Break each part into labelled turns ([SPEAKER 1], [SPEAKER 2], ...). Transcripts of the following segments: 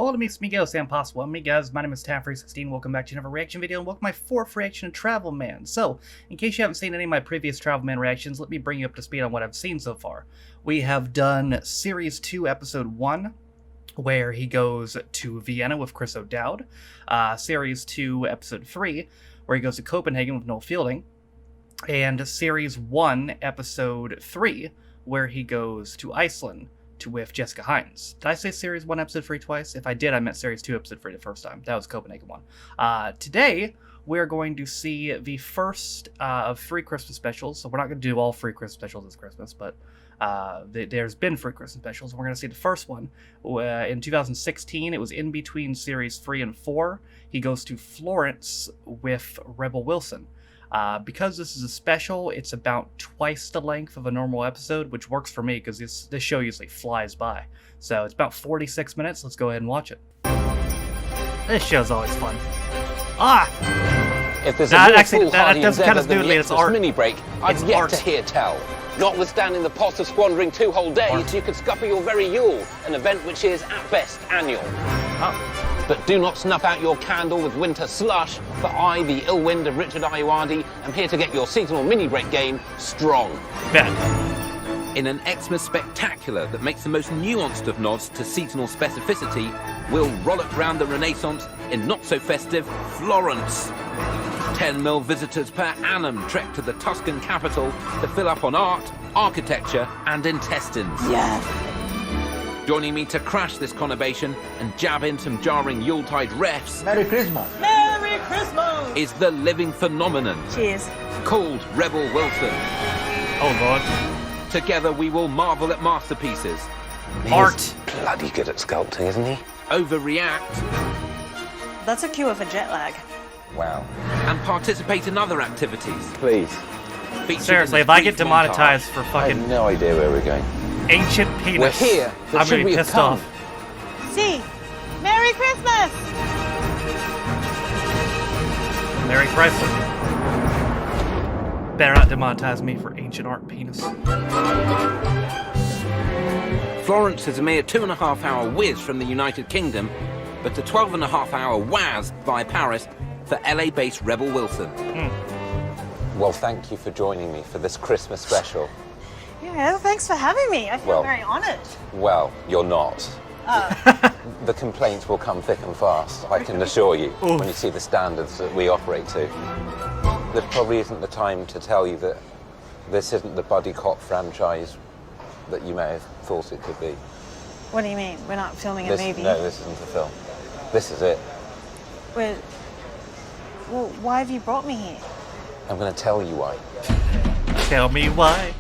[SPEAKER 1] Hola amigos and possible amigas, my name is Taffrey16, welcome back to another reaction video, and welcome to my fourth reaction to Travel Man. So, in case you haven't seen any of my previous Travel Man reactions, let me bring you up to speed on what I've seen so far. We have done Series 2, Episode 1, where he goes to Vienna with Chris O'Dowd, Series 2, Episode 3, where he goes to Copenhagen with Noel Fielding, and Series 1, Episode 3, where he goes to Iceland with Jessica Hines. Did I say Series 1, Episode 3 twice? If I did, I meant Series 2, Episode 3 the first time. That was Copenhagen 1. Today, we're going to see the first of 3 Christmas specials. So we're not going to do all 3 Christmas specials this Christmas, but there's been 3 Christmas specials. We're going to see the first one. In 2016, it was in between Series 3 and 4. He goes to Florence with Rebel Wilson. Because this is a special, it's about twice the length of a normal episode, which works for me because this show usually flies by. So it's about 46 minutes. Let's go ahead and watch it. This show's always fun.
[SPEAKER 2] If there's that
[SPEAKER 1] doesn't kind of noodly. It's art.
[SPEAKER 2] Mini break, I've yet to hear tell. Notwithstanding the pot of squandering 2 whole days, you could scupper your very Yule, an event which is at best annual. But do not snuff out your candle with winter slush, for I, the ill wind of Richard Ayoade, am here to get your seasonal mini break game strong.
[SPEAKER 1] Bet.
[SPEAKER 3] In an Xmas spectacular that makes the most nuanced of nods to seasonal specificity, we'll rollick round the Renaissance in not-so-festive Florence. 10 mil visitors per annum trek to the Tuscan capital to fill up on art, architecture and intestines.
[SPEAKER 4] Yeah.
[SPEAKER 3] Joining me to crash this conurbation and jab in some jarring Yuletide refs.
[SPEAKER 4] Merry Christmas!
[SPEAKER 5] Merry Christmas!
[SPEAKER 3] Is the living phenomenon.
[SPEAKER 5] Cheers.
[SPEAKER 3] Called Rebel Wilson.
[SPEAKER 1] Oh Lord.
[SPEAKER 3] Together we will marvel at masterpieces.
[SPEAKER 1] Art.
[SPEAKER 2] Bloody good at sculpting, isn't he?
[SPEAKER 3] Overreact.
[SPEAKER 5] That's a cure for jet lag.
[SPEAKER 2] Wow.
[SPEAKER 3] And participate in other activities.
[SPEAKER 2] Please.
[SPEAKER 1] Seriously, if I get demonetized for
[SPEAKER 2] I
[SPEAKER 1] fucking
[SPEAKER 2] have no idea where we're going.
[SPEAKER 1] ancient penis,
[SPEAKER 2] We're here.
[SPEAKER 1] I'm gonna be pissed off.
[SPEAKER 5] See, Merry Christmas!
[SPEAKER 1] Merry Chrysler. Better not demonetize me for ancient art penis.
[SPEAKER 3] Florence is a mere 2.5-hour whiz from the United Kingdom, but a 12.5-hour whiz via Paris for LA-based Rebel Wilson.
[SPEAKER 2] Well, thank you for joining me for this Christmas special.
[SPEAKER 5] Yeah, thanks for having me. I feel very honoured.
[SPEAKER 2] Well, you're not.
[SPEAKER 5] Oh.
[SPEAKER 2] The complaints will come thick and fast, I can assure you, when you see the standards that we operate to. There probably isn't the time to tell you that this isn't the buddy cop franchise that you may have thought it could be.
[SPEAKER 5] What do you mean? We're not filming a movie?
[SPEAKER 2] No, this isn't a film. This is it.
[SPEAKER 5] Well, why have you brought me here?
[SPEAKER 2] I'm going to tell you why.
[SPEAKER 1] Tell me why.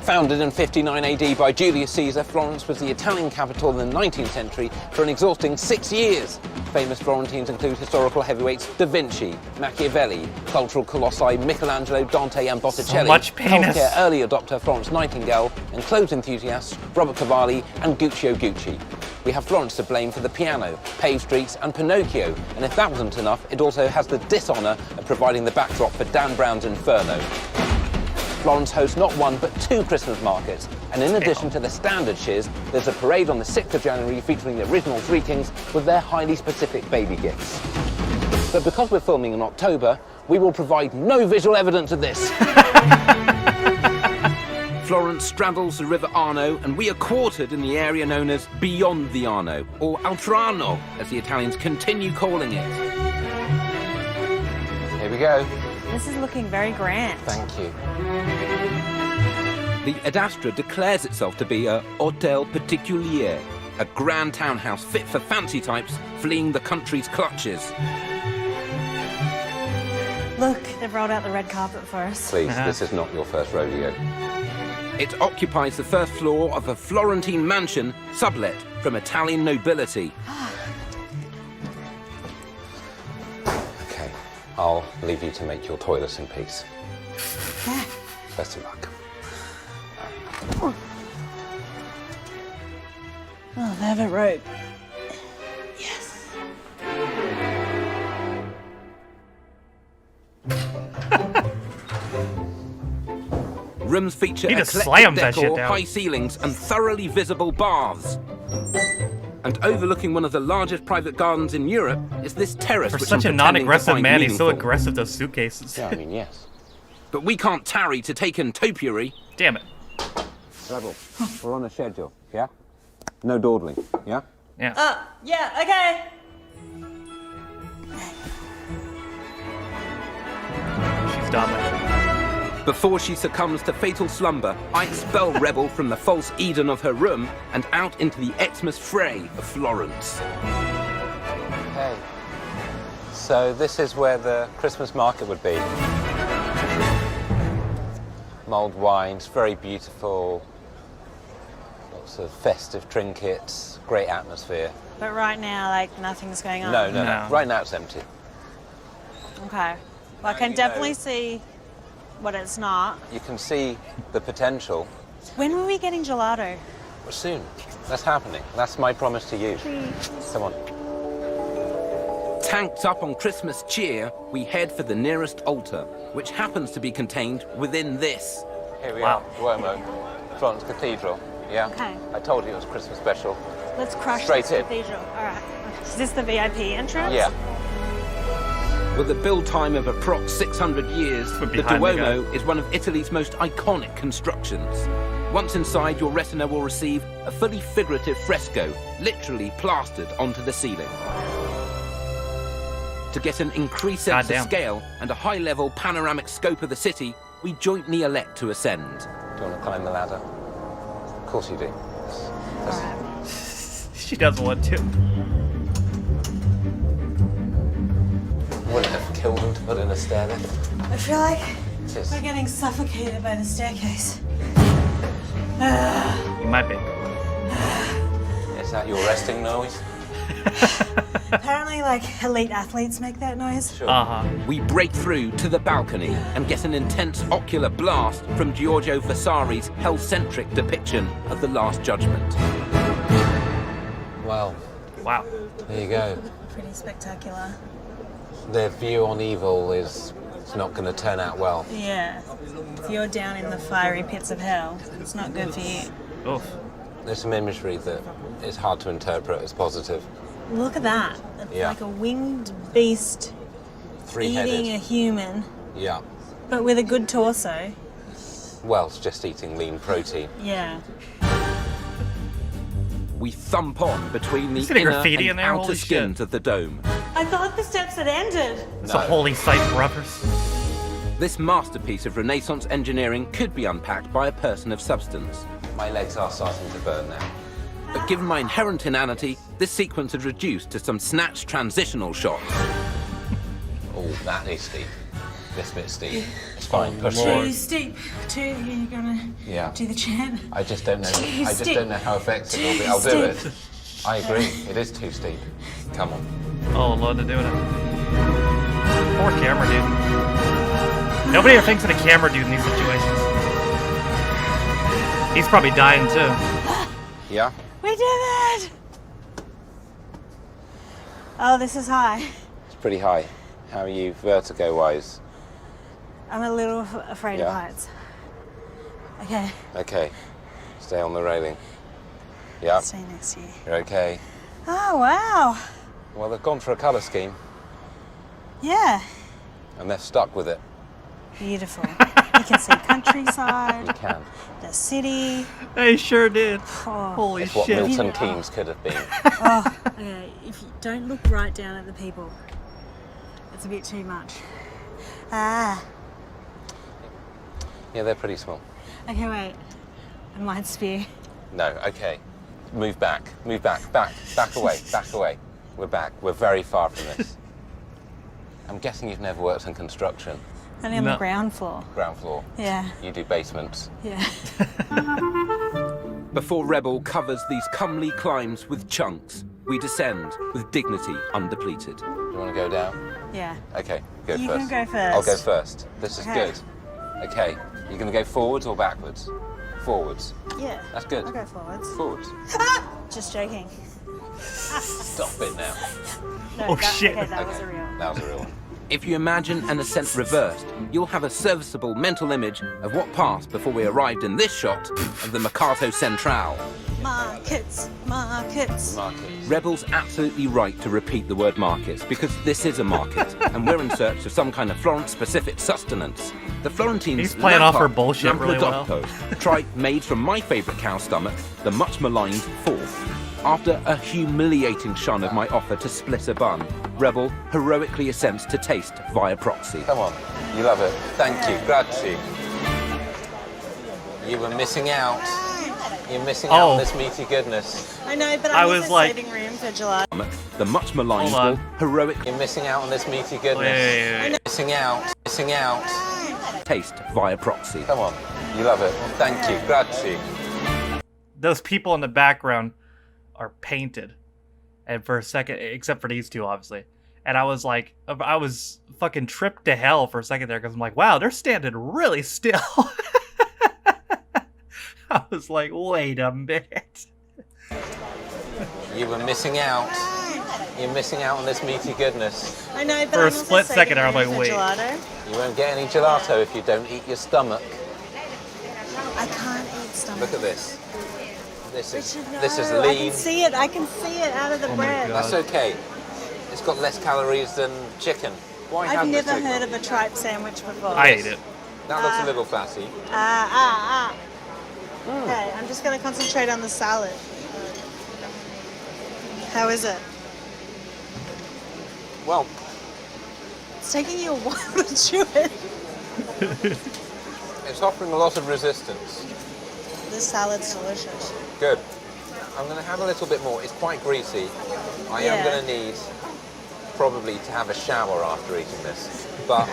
[SPEAKER 2] Founded in 59 AD by Julius Caesar, Florence was the Italian capital in the 19th century for an exhausting 6 years. Famous Florentines include historical heavyweights Da Vinci, Machiavelli, cultural colossi Michelangelo, Dante and Botticelli,
[SPEAKER 1] So much penis.
[SPEAKER 2] healthcare early adopter Florence Nightingale, and clothes enthusiasts Robert Cavalli and Guccio Gucci. We have Florence to blame for the piano, paved streets and Pinocchio, and if that wasn't enough, it also has the dishonour of providing the backdrop for Dan Brown's Inferno. Florence hosts not 1 but 2 Christmas markets, and in addition to the standard shiz, there's a parade on the 6th of January featuring the original 3 Kings with their highly specific baby gifts. But because we're filming in October, we will provide no visual evidence of this.
[SPEAKER 3] Florence straddles the River Arno, and we are quartered in the area known as Beyond the Arno, or Altrano, as the Italians continue calling it.
[SPEAKER 2] Here we go.
[SPEAKER 5] This is looking very grand.
[SPEAKER 2] Thank you.
[SPEAKER 3] The Adastra declares itself to be a Hôtel Particulier, a grand townhouse fit for fancy types fleeing the country's clutches.
[SPEAKER 5] Look, they've rolled out the red carpet for us.
[SPEAKER 2] Please, this is not your first rodeo.
[SPEAKER 3] It occupies the first floor of a Florentine mansion sublet from Italian nobility.
[SPEAKER 2] Okay, I'll leave you to make your toilets in peace.
[SPEAKER 5] Yeah.
[SPEAKER 2] Best of luck.
[SPEAKER 5] Oh, they have a rope. Yes.
[SPEAKER 3] Rooms feature
[SPEAKER 1] He just
[SPEAKER 3] eclectic
[SPEAKER 1] slams that shit
[SPEAKER 3] decor,
[SPEAKER 1] down.
[SPEAKER 3] high ceilings and thoroughly visible baths. And overlooking one of the largest private gardens in Europe is this terrace.
[SPEAKER 1] For
[SPEAKER 3] which
[SPEAKER 1] such a
[SPEAKER 3] I'm pretending to
[SPEAKER 1] non-aggressive
[SPEAKER 3] find
[SPEAKER 1] man, he's so
[SPEAKER 3] meaningful.
[SPEAKER 1] aggressive to suitcases.
[SPEAKER 2] Yeah, I mean, yes.
[SPEAKER 3] But we can't tarry to take in topiary.
[SPEAKER 1] Damn it.
[SPEAKER 2] Rebel, we're on a schedule, yeah? No dawdling, yeah?
[SPEAKER 1] Yeah.
[SPEAKER 5] Yeah, okay.
[SPEAKER 1] She's dominant.
[SPEAKER 3] Before she succumbs to fatal slumber, I expel Rebel from the false Eden of her room and out into the Xmas fray of Florence.
[SPEAKER 2] Hey. So this is where the Christmas market would be. Mulled wines, very beautiful. Lots of festive trinkets, great atmosphere.
[SPEAKER 5] But right now, like, nothing's going on.
[SPEAKER 2] No.
[SPEAKER 1] No.
[SPEAKER 2] Right now it's empty.
[SPEAKER 5] Okay. Well, I can definitely see what it's not.
[SPEAKER 2] You can see the potential.
[SPEAKER 5] When were we getting gelato?
[SPEAKER 2] Soon. That's happening. That's my promise to you. Come on.
[SPEAKER 3] Tanked up on Christmas cheer, we head for the nearest altar, which happens to be contained within this.
[SPEAKER 2] Here we
[SPEAKER 1] Wow.
[SPEAKER 2] are, Duomo, Florence Cathedral. Yeah?
[SPEAKER 5] Okay.
[SPEAKER 2] I told you it was Christmas special.
[SPEAKER 5] Let's crush
[SPEAKER 2] Straight
[SPEAKER 5] this
[SPEAKER 2] in.
[SPEAKER 5] cathedral. All right. Is this the VIP entrance?
[SPEAKER 2] Yeah.
[SPEAKER 3] With a build time of approx 600 years,
[SPEAKER 1] We're
[SPEAKER 3] the
[SPEAKER 1] behind the
[SPEAKER 3] Duomo is one of Italy's most iconic constructions. Once inside, your retina will receive a fully figurative fresco, literally plastered onto the ceiling. To get an increased sense of
[SPEAKER 1] Goddamn.
[SPEAKER 3] scale and a high-level panoramic scope of the city, we jointly elect to ascend.
[SPEAKER 2] Do you want to climb the ladder? Of course you do.
[SPEAKER 5] All right.
[SPEAKER 1] She doesn't want to.
[SPEAKER 2] Wouldn't have killed him to put in a stair lift.
[SPEAKER 5] I feel like
[SPEAKER 2] Cheers.
[SPEAKER 5] we're getting suffocated by the staircase.
[SPEAKER 1] You might be.
[SPEAKER 2] Is that your resting noise?
[SPEAKER 5] Apparently, like, elite athletes make that noise.
[SPEAKER 2] Sure.
[SPEAKER 1] Uh-huh.
[SPEAKER 3] We break through to the balcony and get an intense ocular blast from Giorgio Vasari's hell-centric depiction of the Last Judgment.
[SPEAKER 2] Well,
[SPEAKER 1] Wow.
[SPEAKER 2] there you go.
[SPEAKER 5] Pretty spectacular.
[SPEAKER 2] Their view on evil is it's not going to turn out well.
[SPEAKER 5] Yeah. If you're down in the fiery pits of hell, it's not good for you.
[SPEAKER 1] Oof.
[SPEAKER 2] There's some imagery that is hard to interpret as positive.
[SPEAKER 5] Look at that. It's
[SPEAKER 2] Yeah.
[SPEAKER 5] like a winged beast
[SPEAKER 2] Three-headed.
[SPEAKER 5] eating a human,
[SPEAKER 2] Yeah.
[SPEAKER 5] but with a good torso.
[SPEAKER 2] Well, it's just eating lean protein.
[SPEAKER 5] Yeah.
[SPEAKER 3] We thump on between the
[SPEAKER 1] See the
[SPEAKER 3] inner
[SPEAKER 1] graffiti in
[SPEAKER 3] and
[SPEAKER 1] there?
[SPEAKER 3] outer
[SPEAKER 1] Holy
[SPEAKER 3] skins
[SPEAKER 1] shit.
[SPEAKER 3] of the dome.
[SPEAKER 5] I thought the steps had ended.
[SPEAKER 1] It's a holy site for uppers.
[SPEAKER 3] This masterpiece of Renaissance engineering could be unpacked by a person of substance.
[SPEAKER 2] My legs are starting to burn now.
[SPEAKER 3] But given my inherent inanity, this sequence is reduced to some snatched transitional shots.
[SPEAKER 2] Oh, that is steep. This bit's steep. It's fine. Push
[SPEAKER 1] Lord.
[SPEAKER 2] through.
[SPEAKER 5] Too steep. You're gonna
[SPEAKER 2] Yeah.
[SPEAKER 5] do the chant.
[SPEAKER 2] I just don't know.
[SPEAKER 5] Too
[SPEAKER 2] I just
[SPEAKER 5] steep.
[SPEAKER 2] don't know how effective it'll be.
[SPEAKER 5] Too
[SPEAKER 2] I'll do it.
[SPEAKER 5] steep.
[SPEAKER 2] I agree. It is too steep. Come on.
[SPEAKER 1] Oh, Lord, they're doing it. Poor camera dude. Nobody ever thinks of the camera dude in these situations. He's probably dying too.
[SPEAKER 2] Yeah?
[SPEAKER 5] We did it! Oh, this is high.
[SPEAKER 2] It's pretty high. How are you vertigo-wise?
[SPEAKER 5] I'm a little afraid of
[SPEAKER 2] Yeah.
[SPEAKER 5] heights. Okay,
[SPEAKER 2] Okay. Stay on the railing. Yeah?
[SPEAKER 5] stay next to you.
[SPEAKER 2] You're okay?
[SPEAKER 5] Oh, wow.
[SPEAKER 2] Well, they've gone for a colour scheme,
[SPEAKER 5] Yeah,
[SPEAKER 2] and they're stuck with it.
[SPEAKER 5] beautiful. You can see
[SPEAKER 2] You
[SPEAKER 5] countryside,
[SPEAKER 2] can.
[SPEAKER 5] the city.
[SPEAKER 1] They sure did.
[SPEAKER 5] Oh,
[SPEAKER 1] Holy
[SPEAKER 2] It's what
[SPEAKER 1] shit.
[SPEAKER 2] Milton Keynes could have been.
[SPEAKER 5] okay, if you don't look right down at the people, it's a bit too much. Ah,
[SPEAKER 2] Yeah, they're pretty small.
[SPEAKER 5] okay, wait. I might spew.
[SPEAKER 2] No, okay. Move back. Move back. Back. Back away. Back away. We're back. We're very far from this. I'm guessing you've never worked in construction.
[SPEAKER 5] Only on the
[SPEAKER 1] No.
[SPEAKER 5] ground floor.
[SPEAKER 2] Ground floor.
[SPEAKER 5] Yeah,
[SPEAKER 2] You do basements.
[SPEAKER 5] yeah.
[SPEAKER 3] Before Rebel covers these comely climbs with chunks, we descend with dignity undepleted.
[SPEAKER 2] Do you want to go down?
[SPEAKER 5] Yeah.
[SPEAKER 2] Okay, go
[SPEAKER 5] You
[SPEAKER 2] first.
[SPEAKER 5] can go first.
[SPEAKER 2] I'll go first. This is
[SPEAKER 5] Okay.
[SPEAKER 2] good. Okay, you're going to go forwards or backwards? Forwards.
[SPEAKER 5] Yeah.
[SPEAKER 2] That's good.
[SPEAKER 5] I'll go forwards.
[SPEAKER 2] Forwards.
[SPEAKER 5] Just joking.
[SPEAKER 2] Stop it now.
[SPEAKER 5] No,
[SPEAKER 1] Oh,
[SPEAKER 5] that,
[SPEAKER 1] shit.
[SPEAKER 5] Okay, that was
[SPEAKER 2] Okay,
[SPEAKER 5] a real.
[SPEAKER 2] that was a real one.
[SPEAKER 3] If you imagine an ascent reversed, you'll have a serviceable mental image of what passed before we arrived in this shot of the Mercato Centrale.
[SPEAKER 5] Markets, markets.
[SPEAKER 3] Rebel's absolutely right to repeat the word markets because this is a market and we're in search of some kind of Florence-specific sustenance. The Florentines
[SPEAKER 1] He's playing
[SPEAKER 3] lap
[SPEAKER 1] off her
[SPEAKER 3] up
[SPEAKER 1] bullshit really well.
[SPEAKER 3] lampredotto, tripe made from my favourite cow stomach, the much maligned fork. After a humiliating shun of my offer to split a bun, Rebel heroically assents to taste via proxy.
[SPEAKER 2] Come on, you love it. Thank you, grazie. You were missing out. You're missing out on this meaty goodness.
[SPEAKER 5] I know, but
[SPEAKER 1] I
[SPEAKER 5] I'm
[SPEAKER 1] was
[SPEAKER 5] also
[SPEAKER 1] like-
[SPEAKER 5] saving room for gelato.
[SPEAKER 3] The much maligned
[SPEAKER 1] Hold on.
[SPEAKER 3] will heroic
[SPEAKER 2] You're missing out on this meaty goodness.
[SPEAKER 1] Wait.
[SPEAKER 2] Missing out. Missing out.
[SPEAKER 3] taste via proxy.
[SPEAKER 2] Come on, you love it. Thank you, grazie.
[SPEAKER 1] Those people in the background are painted. And for a second, except for these two, obviously. And I was like, I was fucking tripped to hell for a second there because I'm like, wow, they're standing really still. I was like, wait a minute.
[SPEAKER 2] You were missing out. You're missing out on this meaty goodness.
[SPEAKER 5] I know, but
[SPEAKER 1] For a
[SPEAKER 5] I'm also
[SPEAKER 1] split
[SPEAKER 5] saving
[SPEAKER 1] second, I was
[SPEAKER 5] room
[SPEAKER 1] like,
[SPEAKER 5] for
[SPEAKER 1] wait.
[SPEAKER 5] Gelato.
[SPEAKER 2] You won't get any gelato if you don't eat your stomach.
[SPEAKER 5] I can't eat stomach.
[SPEAKER 2] Look at this. This is
[SPEAKER 5] Richard, no,
[SPEAKER 2] this is
[SPEAKER 5] I
[SPEAKER 2] lean.
[SPEAKER 5] can see it. I can see it out of the
[SPEAKER 1] Oh my
[SPEAKER 5] bread.
[SPEAKER 1] God.
[SPEAKER 2] That's okay. It's got less calories than chicken. Why
[SPEAKER 5] I've
[SPEAKER 2] have this
[SPEAKER 5] never
[SPEAKER 2] chicken?
[SPEAKER 5] heard of a tripe sandwich before.
[SPEAKER 1] I ate it.
[SPEAKER 2] That looks a little fatty.
[SPEAKER 5] Okay, I'm just going to concentrate on the salad. How is it?
[SPEAKER 2] Well,
[SPEAKER 5] It's taking you a while to chew it.
[SPEAKER 2] it's offering a lot of resistance.
[SPEAKER 5] This salad's delicious.
[SPEAKER 2] Good. I'm going to have a little bit more. It's quite greasy. I am
[SPEAKER 5] Yeah.
[SPEAKER 2] going to need probably to have a shower after eating this. But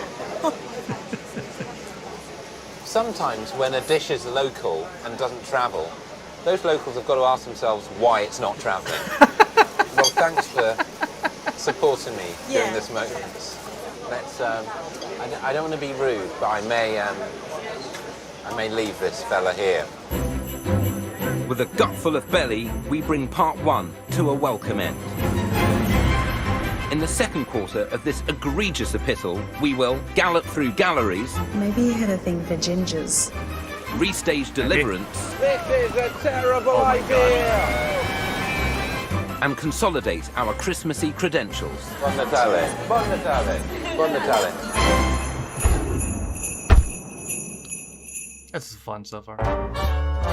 [SPEAKER 2] sometimes when a dish is local and doesn't travel, those locals have got to ask themselves why it's not travelling. Well, thanks for supporting me during
[SPEAKER 5] Yeah.
[SPEAKER 2] this moment. Let's. I don't want to be rude, but I may leave this fella here.
[SPEAKER 3] With a gut full of belly, we bring part one to a welcome end. In the second quarter of this egregious epistle, we will gallop through galleries,
[SPEAKER 5] Maybe you had a thing for gingers.
[SPEAKER 3] restage Deliverance,
[SPEAKER 2] This is a terrible idea!
[SPEAKER 3] and consolidate our Christmassy credentials.
[SPEAKER 2] Buon Natale, Buon Natale, Buon Natale.
[SPEAKER 1] This is fun so far.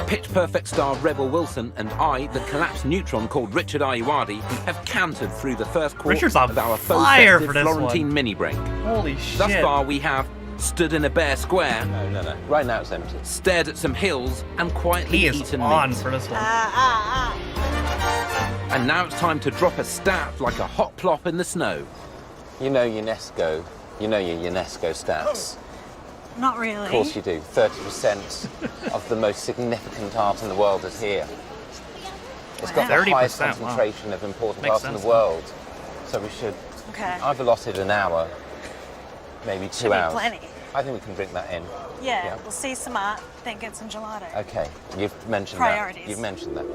[SPEAKER 3] Pitch Perfect star Rebel Wilson and I, the collapsed neutron called Richard Ayoade, have cantered through the first quarter
[SPEAKER 1] Richard's on
[SPEAKER 3] of our
[SPEAKER 1] fire
[SPEAKER 3] faux
[SPEAKER 1] for
[SPEAKER 3] festive
[SPEAKER 1] this
[SPEAKER 3] Florentine
[SPEAKER 1] one.
[SPEAKER 3] mini break.
[SPEAKER 1] Holy shit.
[SPEAKER 3] Thus far, we have stood in a bare square,
[SPEAKER 2] No. Right now it's empty.
[SPEAKER 3] stared at some hills, and quietly
[SPEAKER 1] He is
[SPEAKER 3] eaten
[SPEAKER 1] on
[SPEAKER 3] meat.
[SPEAKER 1] for this one.
[SPEAKER 3] And now it's time to drop a stat like a hot plop in the snow.
[SPEAKER 2] You know UNESCO. You know your UNESCO stats.
[SPEAKER 5] Not really.
[SPEAKER 2] Of course you do. 30% of the most significant art in the world is here. It's got the
[SPEAKER 1] 30%,
[SPEAKER 2] highest
[SPEAKER 1] wow.
[SPEAKER 2] concentration of important
[SPEAKER 1] Makes
[SPEAKER 2] art in
[SPEAKER 1] sense,
[SPEAKER 2] the
[SPEAKER 1] though.
[SPEAKER 2] world. So we should.
[SPEAKER 5] Okay.
[SPEAKER 2] I've allotted an hour, maybe 2
[SPEAKER 5] Should be
[SPEAKER 2] hours.
[SPEAKER 5] plenty.
[SPEAKER 2] I think we can drink that in.
[SPEAKER 5] Yeah,
[SPEAKER 2] Yeah.
[SPEAKER 5] we'll see some art, then get some gelato.
[SPEAKER 2] Okay, you've mentioned
[SPEAKER 5] Priorities.
[SPEAKER 2] that. You've mentioned that.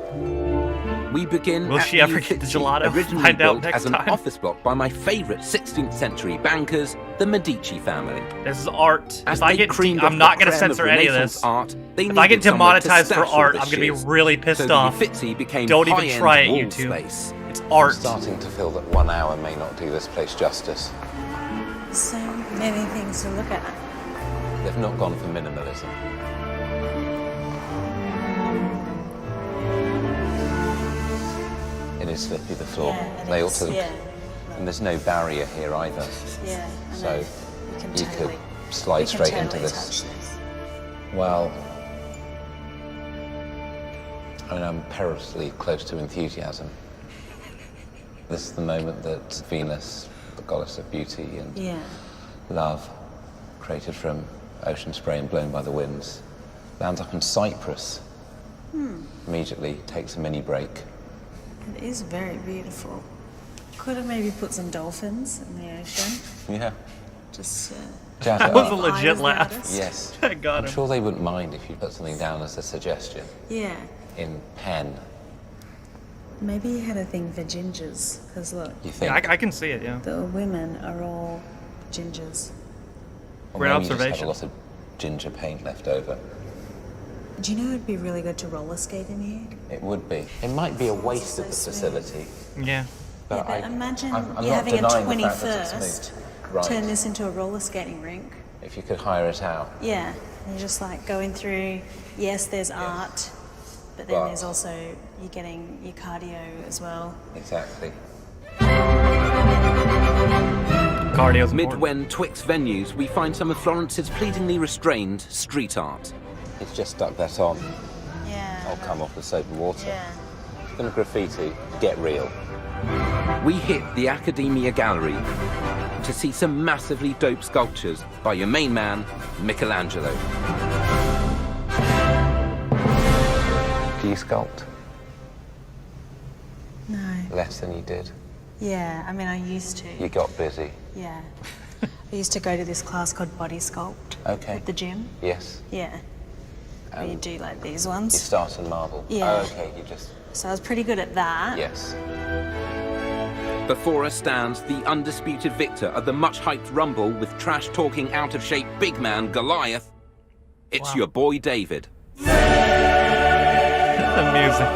[SPEAKER 3] We begin
[SPEAKER 1] Will
[SPEAKER 3] at
[SPEAKER 1] she ever
[SPEAKER 3] the
[SPEAKER 1] get the
[SPEAKER 3] Uffizi,
[SPEAKER 1] gelato?
[SPEAKER 3] originally
[SPEAKER 1] Find out
[SPEAKER 3] built
[SPEAKER 1] next
[SPEAKER 3] as an
[SPEAKER 1] time.
[SPEAKER 3] office block by my favourite 16th century bankers, the Medici family.
[SPEAKER 1] This is art.
[SPEAKER 3] As
[SPEAKER 1] If I
[SPEAKER 3] they
[SPEAKER 1] get,
[SPEAKER 3] creamed
[SPEAKER 1] I'm
[SPEAKER 3] off
[SPEAKER 1] not
[SPEAKER 3] the
[SPEAKER 1] going to
[SPEAKER 3] creme
[SPEAKER 1] censor
[SPEAKER 3] of
[SPEAKER 1] any of
[SPEAKER 3] Renaissance
[SPEAKER 1] this.
[SPEAKER 3] art, they
[SPEAKER 1] If I get
[SPEAKER 3] needed somewhere to
[SPEAKER 1] demonetized for
[SPEAKER 3] stash all
[SPEAKER 1] art,
[SPEAKER 3] the
[SPEAKER 1] I'm going to be
[SPEAKER 3] shiz.
[SPEAKER 1] really pissed
[SPEAKER 3] so the
[SPEAKER 1] off.
[SPEAKER 3] Uffizi became
[SPEAKER 1] Don't even
[SPEAKER 3] high-end
[SPEAKER 1] try it,
[SPEAKER 3] wall
[SPEAKER 1] YouTube.
[SPEAKER 3] space.
[SPEAKER 1] It's
[SPEAKER 2] I'm
[SPEAKER 1] art.
[SPEAKER 2] starting to feel that 1 hour may not do this place justice.
[SPEAKER 5] So many things to look at.
[SPEAKER 2] They've not gone for minimalism. It is slippy, the floor.
[SPEAKER 5] Yeah, it
[SPEAKER 2] they
[SPEAKER 5] is,
[SPEAKER 2] ought to.
[SPEAKER 5] yeah.
[SPEAKER 2] And there's no barrier here either.
[SPEAKER 5] Yeah, I
[SPEAKER 2] So
[SPEAKER 5] know. You can
[SPEAKER 2] you
[SPEAKER 5] totally,
[SPEAKER 2] could slide
[SPEAKER 5] you can
[SPEAKER 2] straight into
[SPEAKER 5] totally
[SPEAKER 2] this.
[SPEAKER 5] touch this.
[SPEAKER 2] Well, I mean, I'm perilously close to enthusiasm. This is the moment that Venus, the goddess of beauty and
[SPEAKER 5] Yeah.
[SPEAKER 2] love, created from ocean spray and blown by the winds, lands up in Cyprus. Immediately takes a mini break.
[SPEAKER 5] It is very beautiful. Could have maybe put some dolphins in the ocean.
[SPEAKER 2] Yeah.
[SPEAKER 5] Just.
[SPEAKER 2] Jazz
[SPEAKER 1] That
[SPEAKER 2] it
[SPEAKER 1] was a
[SPEAKER 2] up.
[SPEAKER 1] legit
[SPEAKER 5] the
[SPEAKER 1] laugh.
[SPEAKER 5] artist.
[SPEAKER 2] Yes.
[SPEAKER 1] I got
[SPEAKER 2] I'm
[SPEAKER 1] him.
[SPEAKER 2] sure they wouldn't mind if you put something down as a suggestion
[SPEAKER 5] Yeah.
[SPEAKER 2] in pen.
[SPEAKER 5] Maybe you had a thing for gingers, because look,
[SPEAKER 2] You think?
[SPEAKER 1] Yeah, I can see it, yeah.
[SPEAKER 5] the women are all gingers.
[SPEAKER 2] Or
[SPEAKER 1] Great
[SPEAKER 2] maybe you just have
[SPEAKER 1] observation.
[SPEAKER 2] a lot of ginger paint left over.
[SPEAKER 5] Do you know it'd be really good to roller skate in here?
[SPEAKER 2] It would be. It might be a waste of the facility.
[SPEAKER 1] Yeah.
[SPEAKER 5] Yeah, but imagine
[SPEAKER 2] I'm
[SPEAKER 5] you're
[SPEAKER 2] not
[SPEAKER 5] having a
[SPEAKER 2] denying the fact that it's
[SPEAKER 5] 21st,
[SPEAKER 2] smooth. Right.
[SPEAKER 5] turn this into a roller skating rink.
[SPEAKER 2] If you could hire it out.
[SPEAKER 5] Yeah, and you're just like going through, yes, there's art, but then there's also, you're getting your cardio as well.
[SPEAKER 2] Exactly.
[SPEAKER 1] Cardio's
[SPEAKER 3] Mid-Wen Twix venues, we find some of Florence's pleasingly restrained street art.
[SPEAKER 2] He's just stuck that on.
[SPEAKER 5] Yeah.
[SPEAKER 2] I'll come off with soap and water.
[SPEAKER 5] Yeah.
[SPEAKER 2] If you're gonna graffiti, get real.
[SPEAKER 3] We hit the Accademia Gallery to see some massively dope sculptures by your main man, Michelangelo.
[SPEAKER 2] Do you sculpt?
[SPEAKER 5] No.
[SPEAKER 2] Less than you did.
[SPEAKER 5] Yeah, I mean, I used to.
[SPEAKER 2] You got busy.
[SPEAKER 5] Yeah. I used to go to this class called Body Sculpt
[SPEAKER 2] Okay.
[SPEAKER 5] at the gym.
[SPEAKER 2] Yes.
[SPEAKER 5] Yeah. Where you do like these
[SPEAKER 2] You
[SPEAKER 5] ones.
[SPEAKER 2] start in marble.
[SPEAKER 5] Yeah.
[SPEAKER 2] Oh, okay, you just...
[SPEAKER 5] So I was pretty good at that.
[SPEAKER 2] Yes.
[SPEAKER 3] Before us stands the undisputed victor of the much-hyped Rumble with trash-talking, out-of-shape big man Goliath. It's your boy David.
[SPEAKER 1] The music.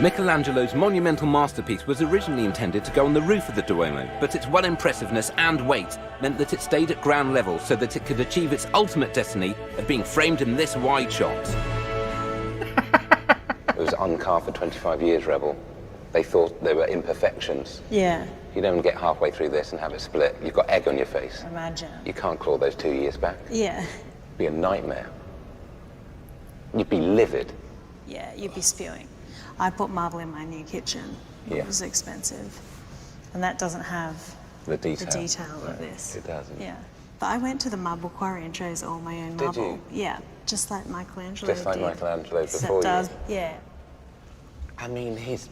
[SPEAKER 3] Michelangelo's monumental masterpiece was originally intended to go on the roof of the Duomo, but its one impressiveness and weight meant that it stayed at ground level so that it could achieve its ultimate destiny of being framed in this wide shot.
[SPEAKER 2] It was uncarved for 25 years, Rebel. They thought they were imperfections.
[SPEAKER 5] Yeah.
[SPEAKER 2] You don't get halfway through this and have it split. You've got egg on your face.
[SPEAKER 5] Imagine.
[SPEAKER 2] You can't claw those 2 years back.
[SPEAKER 5] Yeah.
[SPEAKER 2] It'd be a nightmare. You'd be livid.
[SPEAKER 5] Yeah, you'd be spewing. I put marble in my new kitchen.
[SPEAKER 2] Yeah.
[SPEAKER 5] It was expensive. And that doesn't have
[SPEAKER 2] The detail.
[SPEAKER 5] the detail of this.
[SPEAKER 2] It doesn't.
[SPEAKER 5] Yeah. But I went to the marble quarry and chose all my own marble.
[SPEAKER 2] Did you?
[SPEAKER 5] Yeah, just like Michelangelo
[SPEAKER 2] Just like
[SPEAKER 5] did.
[SPEAKER 2] Michelangelo
[SPEAKER 5] Except
[SPEAKER 2] before you.
[SPEAKER 5] Yeah.
[SPEAKER 2] I mean, he's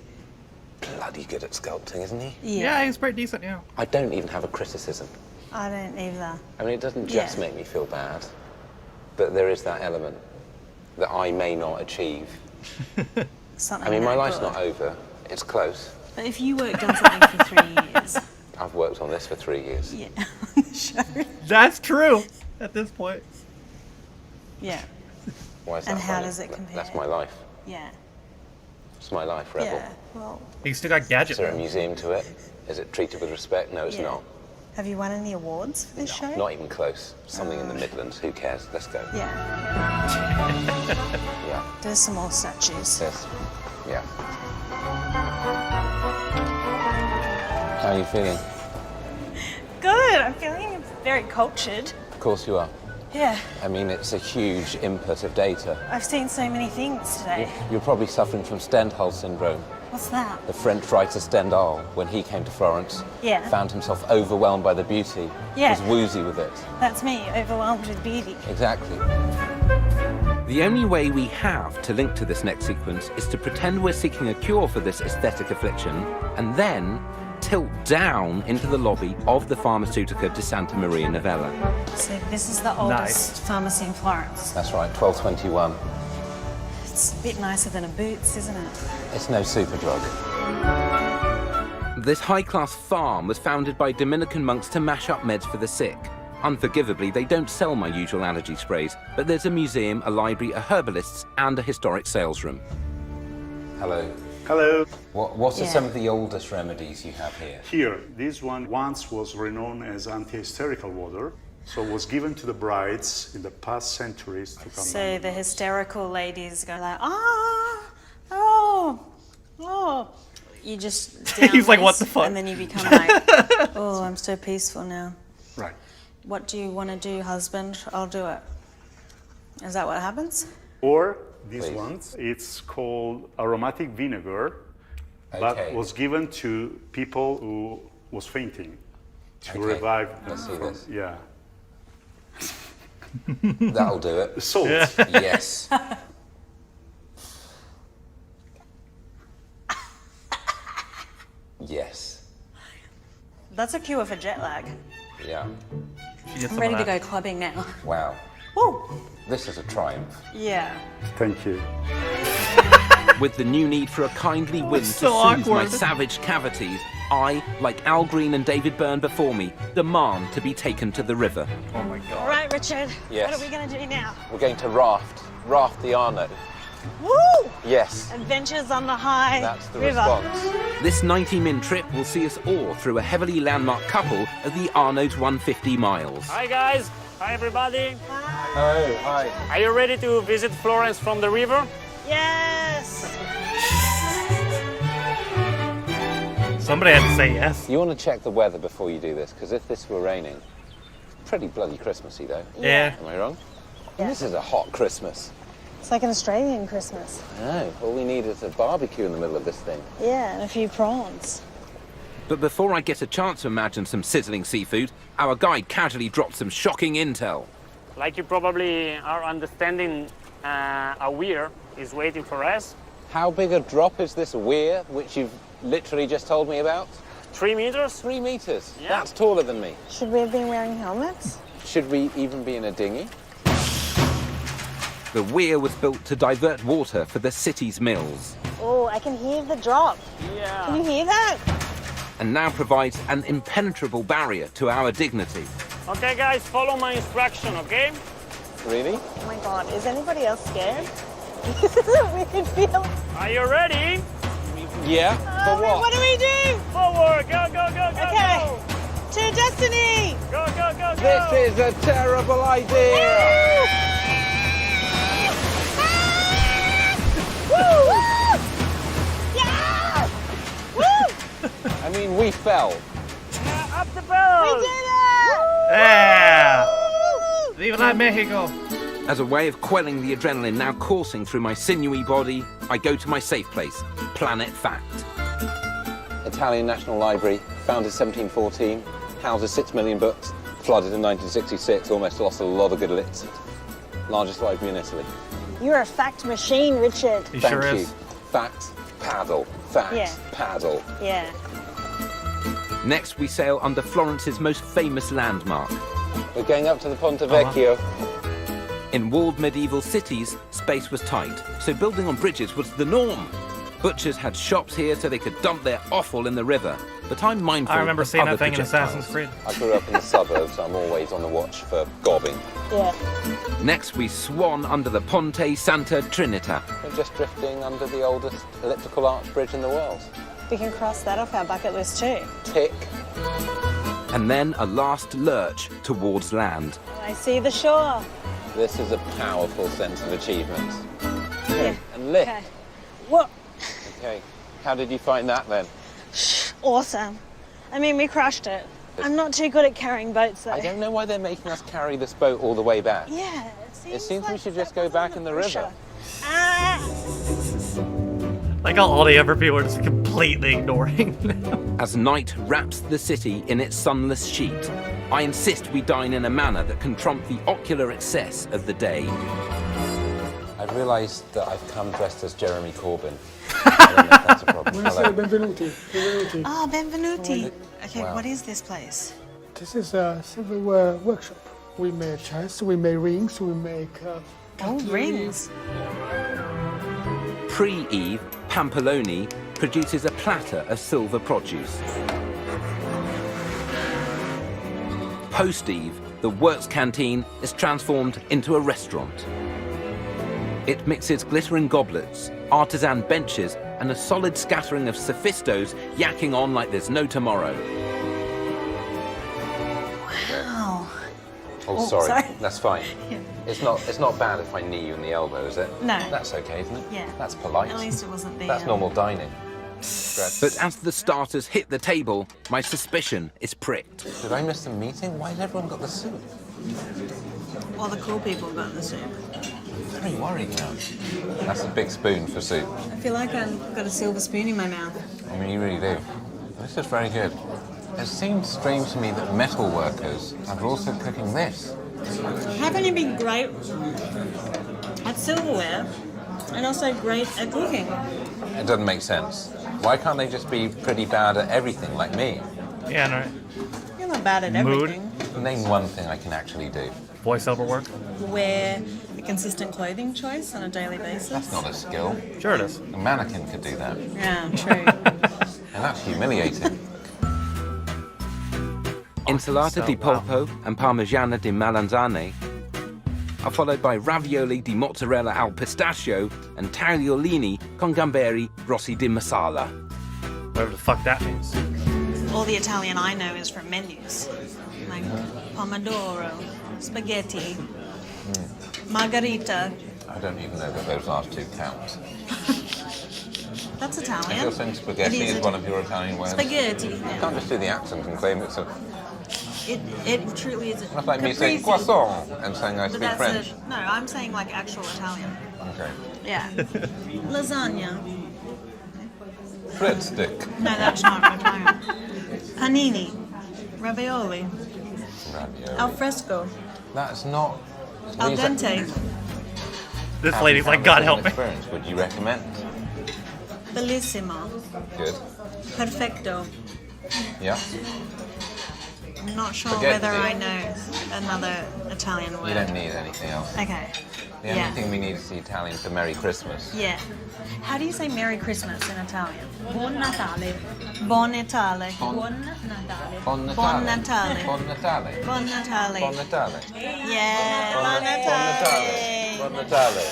[SPEAKER 2] bloody good at sculpting, isn't he?
[SPEAKER 1] Yeah, he's pretty decent, yeah.
[SPEAKER 2] I don't even have a criticism.
[SPEAKER 5] I don't either.
[SPEAKER 2] I mean, it doesn't just
[SPEAKER 5] Yeah.
[SPEAKER 2] make me feel bad, but there is that element that I may not achieve.
[SPEAKER 5] Something
[SPEAKER 2] I mean, my
[SPEAKER 5] that
[SPEAKER 2] life's
[SPEAKER 5] good.
[SPEAKER 2] not over. It's close.
[SPEAKER 5] But if you worked on something for 3 years,
[SPEAKER 2] I've worked on this for 3 years.
[SPEAKER 5] yeah, on the show.
[SPEAKER 1] That's true at this point.
[SPEAKER 5] Yeah,
[SPEAKER 2] Why is
[SPEAKER 5] And
[SPEAKER 2] that
[SPEAKER 5] how
[SPEAKER 2] funny?
[SPEAKER 5] does it compare?
[SPEAKER 2] That's my life.
[SPEAKER 5] yeah,
[SPEAKER 2] It's my life, Rebel.
[SPEAKER 5] yeah. Well,
[SPEAKER 1] He's still got gadget.
[SPEAKER 2] Is there a museum to it? Is it treated with respect? No, it's
[SPEAKER 5] yeah.
[SPEAKER 2] not.
[SPEAKER 5] Have you won any awards for this show?
[SPEAKER 2] Not even close. Something in the Midlands. Who cares? Let's go.
[SPEAKER 5] Yeah,
[SPEAKER 2] Yeah.
[SPEAKER 5] there's some more statues.
[SPEAKER 2] Yes. Yeah. How are you feeling?
[SPEAKER 5] Good. I'm feeling very cultured.
[SPEAKER 2] Of course you are.
[SPEAKER 5] Yeah,
[SPEAKER 2] I mean, it's a huge input of data.
[SPEAKER 5] I've seen so many things today.
[SPEAKER 2] You're probably suffering from Stendhal syndrome.
[SPEAKER 5] What's that?
[SPEAKER 2] The French writer Stendhal, when he came to Florence,
[SPEAKER 5] Yeah.
[SPEAKER 2] found himself overwhelmed by the beauty.
[SPEAKER 5] Yeah.
[SPEAKER 2] Was woozy with it.
[SPEAKER 5] That's me, overwhelmed with beauty.
[SPEAKER 2] Exactly.
[SPEAKER 3] The only way we have to link to this next sequence is to pretend we're seeking a cure for this aesthetic affliction, and then tilt down into the lobby of the Farmaceutica di Santa Maria Novella.
[SPEAKER 5] So this is the oldest
[SPEAKER 1] Nice.
[SPEAKER 5] pharmacy in Florence.
[SPEAKER 2] That's right, 1221.
[SPEAKER 5] It's a bit nicer than a Boots, isn't it?
[SPEAKER 2] It's no super drug.
[SPEAKER 3] This high-class farm was founded by Dominican monks to mash up meds for the sick. Unforgivably, they don't sell my usual allergy sprays, but there's a museum, a library, a herbalist's, and a historic sales room.
[SPEAKER 2] Hello.
[SPEAKER 4] Hello.
[SPEAKER 2] What are
[SPEAKER 5] Yeah.
[SPEAKER 2] some of the oldest remedies you have here?
[SPEAKER 4] Here, this one once was renowned as anti-hysterical water, so it was given to the brides in the past centuries to calm
[SPEAKER 5] So
[SPEAKER 4] down.
[SPEAKER 5] the hysterical ladies go like, oh. You just down
[SPEAKER 1] He's like, what
[SPEAKER 5] this,
[SPEAKER 1] the fuck?
[SPEAKER 5] And then you become like, oh, I'm so peaceful now.
[SPEAKER 4] Right.
[SPEAKER 5] What do you want to do, husband? I'll do it. Is that what happens?
[SPEAKER 4] Or this
[SPEAKER 2] Please.
[SPEAKER 4] one, it's called aromatic vinegar, but
[SPEAKER 2] Okay.
[SPEAKER 4] was given to people who was fainting to
[SPEAKER 2] Okay.
[SPEAKER 4] revive them
[SPEAKER 2] Let's see
[SPEAKER 4] from,
[SPEAKER 2] this.
[SPEAKER 4] yeah.
[SPEAKER 2] That'll do it.
[SPEAKER 4] Salt.
[SPEAKER 2] Yes. Yes.
[SPEAKER 5] That's a cure for jet lag.
[SPEAKER 2] Yeah.
[SPEAKER 1] She gets
[SPEAKER 5] I'm
[SPEAKER 1] some
[SPEAKER 5] ready
[SPEAKER 1] of
[SPEAKER 5] to
[SPEAKER 1] that.
[SPEAKER 5] go clubbing now.
[SPEAKER 2] Wow.
[SPEAKER 5] Woo!
[SPEAKER 2] This is a triumph.
[SPEAKER 5] Yeah.
[SPEAKER 4] Thank you.
[SPEAKER 3] With the new need for a kindly wind to
[SPEAKER 1] so
[SPEAKER 3] soothe my
[SPEAKER 1] awkward.
[SPEAKER 3] savage cavities, I, like Al Green and David Byrne before me, demand to be taken to the river.
[SPEAKER 1] Oh my god.
[SPEAKER 5] All right, Richard.
[SPEAKER 2] Yes.
[SPEAKER 5] What are we going to do now?
[SPEAKER 2] We're going to raft raft the Arno.
[SPEAKER 5] Woo!
[SPEAKER 2] Yes,
[SPEAKER 5] Adventures on the high
[SPEAKER 2] that's the
[SPEAKER 5] river.
[SPEAKER 2] response.
[SPEAKER 3] This 90-min trip will see us all through a heavily landmarked couple of the Arno's 150 miles.
[SPEAKER 6] Hi guys, hi everybody.
[SPEAKER 2] Oh, hi.
[SPEAKER 6] Are you ready to visit Florence from the river?
[SPEAKER 5] Yes!
[SPEAKER 1] Somebody had to say yes.
[SPEAKER 2] You want to check the weather before you do this, because if this were raining, pretty bloody Christmassy though.
[SPEAKER 1] Yeah.
[SPEAKER 2] Am I wrong? This is a hot Christmas.
[SPEAKER 5] It's like an Australian Christmas.
[SPEAKER 2] I know. All we need is a barbecue in the middle of this thing.
[SPEAKER 5] Yeah, and a few prawns.
[SPEAKER 3] But before I get a chance to imagine some sizzling seafood, our guide casually dropped some shocking intel.
[SPEAKER 6] Like you probably are understanding, a weir is waiting for us.
[SPEAKER 2] How big a drop is this weir, which you've literally just told me about?
[SPEAKER 6] 3 meters.
[SPEAKER 2] 3 meters.
[SPEAKER 6] Yeah.
[SPEAKER 2] That's taller than me.
[SPEAKER 5] Should we have been wearing helmets?
[SPEAKER 2] Should we even be in a dinghy?
[SPEAKER 3] The weir was built to divert water for the city's mills,
[SPEAKER 5] Oh, I can hear the drop. Can
[SPEAKER 6] Yeah.
[SPEAKER 5] you hear that?
[SPEAKER 3] and now provides an impenetrable barrier to our dignity.
[SPEAKER 6] Okay guys, follow my instruction, okay?
[SPEAKER 2] Really?
[SPEAKER 5] Oh my god, is anybody else scared? This is a weird feeling.
[SPEAKER 6] Are you ready?
[SPEAKER 2] Yeah.
[SPEAKER 5] Oh,
[SPEAKER 2] For what?
[SPEAKER 5] what do we do?
[SPEAKER 6] Forward, go, go, go, go,
[SPEAKER 5] Okay.
[SPEAKER 6] go.
[SPEAKER 5] To destiny!
[SPEAKER 6] Go, go, go, go.
[SPEAKER 2] This is a terrible idea.
[SPEAKER 5] Woo! Yeah! Woo!
[SPEAKER 2] I mean, we fell.
[SPEAKER 6] Up the
[SPEAKER 5] We
[SPEAKER 6] pedals.
[SPEAKER 5] did it!
[SPEAKER 1] Yeah.
[SPEAKER 5] Woo!
[SPEAKER 1] Viva la Mexico.
[SPEAKER 3] As a way of quelling the adrenaline now coursing through my sinewy body, I go to my safe place, Planet Fact.
[SPEAKER 2] Italian National Library, founded 1714, houses 6 million books, flooded in 1966, almost lost a lot of good lit. Largest library in Italy.
[SPEAKER 5] You're a fact machine, Richard.
[SPEAKER 1] He
[SPEAKER 2] Thank
[SPEAKER 1] sure
[SPEAKER 2] you.
[SPEAKER 1] is.
[SPEAKER 2] Fact, paddle. Fact,
[SPEAKER 5] Yeah.
[SPEAKER 2] paddle.
[SPEAKER 5] Yeah.
[SPEAKER 3] Next, we sail under Florence's most famous landmark.
[SPEAKER 2] We're going up to the Ponte Vecchio.
[SPEAKER 3] In walled medieval cities, space was tight, so building on bridges was the norm. Butchers had shops here so they could dump their offal in the river, but I'm mindful
[SPEAKER 1] I remember
[SPEAKER 3] of
[SPEAKER 1] seeing
[SPEAKER 3] other
[SPEAKER 1] that thing in
[SPEAKER 3] projectiles.
[SPEAKER 1] Assassin's Creed.
[SPEAKER 2] I grew up in the suburbs, so I'm always on the watch for gobbing.
[SPEAKER 5] Yeah.
[SPEAKER 3] Next, we swan under the Ponte Santa Trinita.
[SPEAKER 2] We're just drifting under the oldest elliptical arch bridge in the world.
[SPEAKER 5] We can cross that off our bucket list too.
[SPEAKER 2] Tick.
[SPEAKER 3] And then a last lurch towards land.
[SPEAKER 5] I see the shore.
[SPEAKER 2] This is a powerful sense of achievement.
[SPEAKER 5] Yeah.
[SPEAKER 2] And lift.
[SPEAKER 5] Okay. Whoa.
[SPEAKER 2] Okay. How did you find that then?
[SPEAKER 5] Awesome. I mean, we crushed it. I'm not too good at carrying boats though.
[SPEAKER 2] I don't know why they're making us carry this boat all the way back.
[SPEAKER 5] Yeah,
[SPEAKER 2] It seems we
[SPEAKER 5] like
[SPEAKER 2] should just
[SPEAKER 5] that
[SPEAKER 2] go
[SPEAKER 5] was
[SPEAKER 2] back
[SPEAKER 5] under
[SPEAKER 2] in the
[SPEAKER 5] pressure.
[SPEAKER 2] river.
[SPEAKER 5] Ah!
[SPEAKER 1] Like all the other people are just completely ignoring them.
[SPEAKER 3] As night wraps the city in its sunless sheet, I insist we dine in a manner that can trump the ocular excess of the day.
[SPEAKER 2] I've realised that I've come dressed as Jeremy Corbyn. I don't know if that's a problem.
[SPEAKER 7] Buonasera,
[SPEAKER 2] Hello.
[SPEAKER 7] benvenuti. Benvenuti.
[SPEAKER 5] Oh, benvenuti. Okay,
[SPEAKER 2] Wow.
[SPEAKER 5] what is this place?
[SPEAKER 7] This is a silverware workshop. We make chests, we make rings, we make
[SPEAKER 5] Oh,
[SPEAKER 7] cutlery.
[SPEAKER 5] rings.
[SPEAKER 3] Pre-Eve, Pampaloni produces a platter of silver produce. Post-Eve, the works canteen is transformed into a restaurant. It mixes glittering goblets, artisan benches, and a solid scattering of sophistos yakking on like there's no tomorrow.
[SPEAKER 5] Wow.
[SPEAKER 2] Oh, sorry.
[SPEAKER 5] sorry.
[SPEAKER 2] That's fine. It's not bad if I knee you in the elbow, is it?
[SPEAKER 5] No.
[SPEAKER 2] That's okay, isn't it?
[SPEAKER 5] Yeah.
[SPEAKER 2] That's polite.
[SPEAKER 5] At least it wasn't the.
[SPEAKER 2] That's normal dining.
[SPEAKER 3] But as the starters hit the table, my suspicion is pricked.
[SPEAKER 2] Did I miss the meeting? Why has everyone got the soup?
[SPEAKER 5] Well, the cool people got the soup.
[SPEAKER 2] I'm very worried now. That's a big spoon for soup.
[SPEAKER 5] I feel like I've got a silver spoon in my mouth.
[SPEAKER 2] I mean, you really do. This is very good. It seems strange to me that metal workers are also cooking this.
[SPEAKER 5] How can you be great at silverware and also great at cooking?
[SPEAKER 2] It doesn't make sense. Why can't they just be pretty bad at everything like me?
[SPEAKER 1] Yeah, no, right.
[SPEAKER 5] You're not bad at
[SPEAKER 1] Mood.
[SPEAKER 5] everything.
[SPEAKER 2] Name one thing I can actually do.
[SPEAKER 1] Voiceover work.
[SPEAKER 5] Wear a consistent clothing choice on a daily basis.
[SPEAKER 2] That's not a skill.
[SPEAKER 1] Sure it is.
[SPEAKER 2] A mannequin could do that.
[SPEAKER 5] Yeah, true.
[SPEAKER 2] And that's humiliating.
[SPEAKER 3] Insalata di
[SPEAKER 1] So, wow.
[SPEAKER 3] polpo and parmigiana di melanzane. are followed by ravioli di mozzarella al pistachio and tagliolini con gamberi rossi di masala.
[SPEAKER 1] Whatever the fuck that means.
[SPEAKER 5] All the Italian I know is from menus. Like pomodoro, spaghetti, margarita.
[SPEAKER 2] I don't even know that those last two count.
[SPEAKER 5] That's
[SPEAKER 2] If
[SPEAKER 5] Italian.
[SPEAKER 2] you're saying spaghetti is one of your Italian words,
[SPEAKER 5] Spaghetti.
[SPEAKER 2] you
[SPEAKER 5] Yeah.
[SPEAKER 2] can't just do the accent and claim it's a...
[SPEAKER 5] It truly is.
[SPEAKER 2] That's like me saying croissant and saying I speak French.
[SPEAKER 5] No, I'm saying like actual Italian.
[SPEAKER 2] Okay.
[SPEAKER 5] Yeah. Lasagna.
[SPEAKER 2] Breadstick.
[SPEAKER 5] No, that's not Italian. Panini. Ravioli.
[SPEAKER 2] Ravioli.
[SPEAKER 5] Al fresco.
[SPEAKER 2] That's not...
[SPEAKER 5] Al dente.
[SPEAKER 1] This lady's like, God help me.
[SPEAKER 2] Experience, would you recommend?
[SPEAKER 5] Bellissimo.
[SPEAKER 2] Good.
[SPEAKER 5] Perfecto.
[SPEAKER 2] Yeah.
[SPEAKER 5] I'm not sure
[SPEAKER 2] Spaghetti.
[SPEAKER 5] whether I know another Italian word.
[SPEAKER 2] You don't need anything else.
[SPEAKER 5] Okay.
[SPEAKER 2] The only thing we need is the Italian for Merry Christmas.
[SPEAKER 5] Yeah. How do you say Merry Christmas in Italian?
[SPEAKER 8] Buon Natale.
[SPEAKER 5] Buon Natale.
[SPEAKER 8] Buon Natale.
[SPEAKER 2] Buon Natale.
[SPEAKER 5] Buon Natale.
[SPEAKER 2] Buon Natale.
[SPEAKER 5] Buon Natale.
[SPEAKER 2] Buon Natale.
[SPEAKER 5] Yeah. Buon Natale.
[SPEAKER 2] Buon Natale.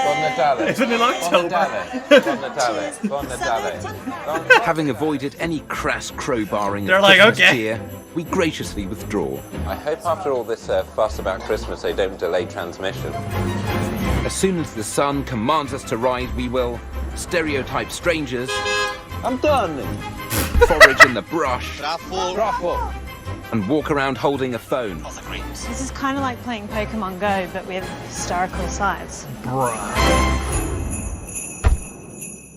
[SPEAKER 2] Buon Natale.
[SPEAKER 1] It's in October.
[SPEAKER 2] Buon Natale. Buon Natale.
[SPEAKER 3] Having avoided any crass crowbarring
[SPEAKER 1] They're
[SPEAKER 3] of
[SPEAKER 1] like,
[SPEAKER 3] Christmas
[SPEAKER 1] okay.
[SPEAKER 3] cheer, we graciously withdraw.
[SPEAKER 2] I hope after all this fuss about Christmas they don't delay transmission.
[SPEAKER 3] As soon as the sun commands us to ride, we will stereotype strangers,
[SPEAKER 2] I'm done.
[SPEAKER 3] forage in the brush,
[SPEAKER 2] Truffle.
[SPEAKER 3] and walk around holding a phone.
[SPEAKER 5] This is kind of like playing Pokemon Go, but with historical sites.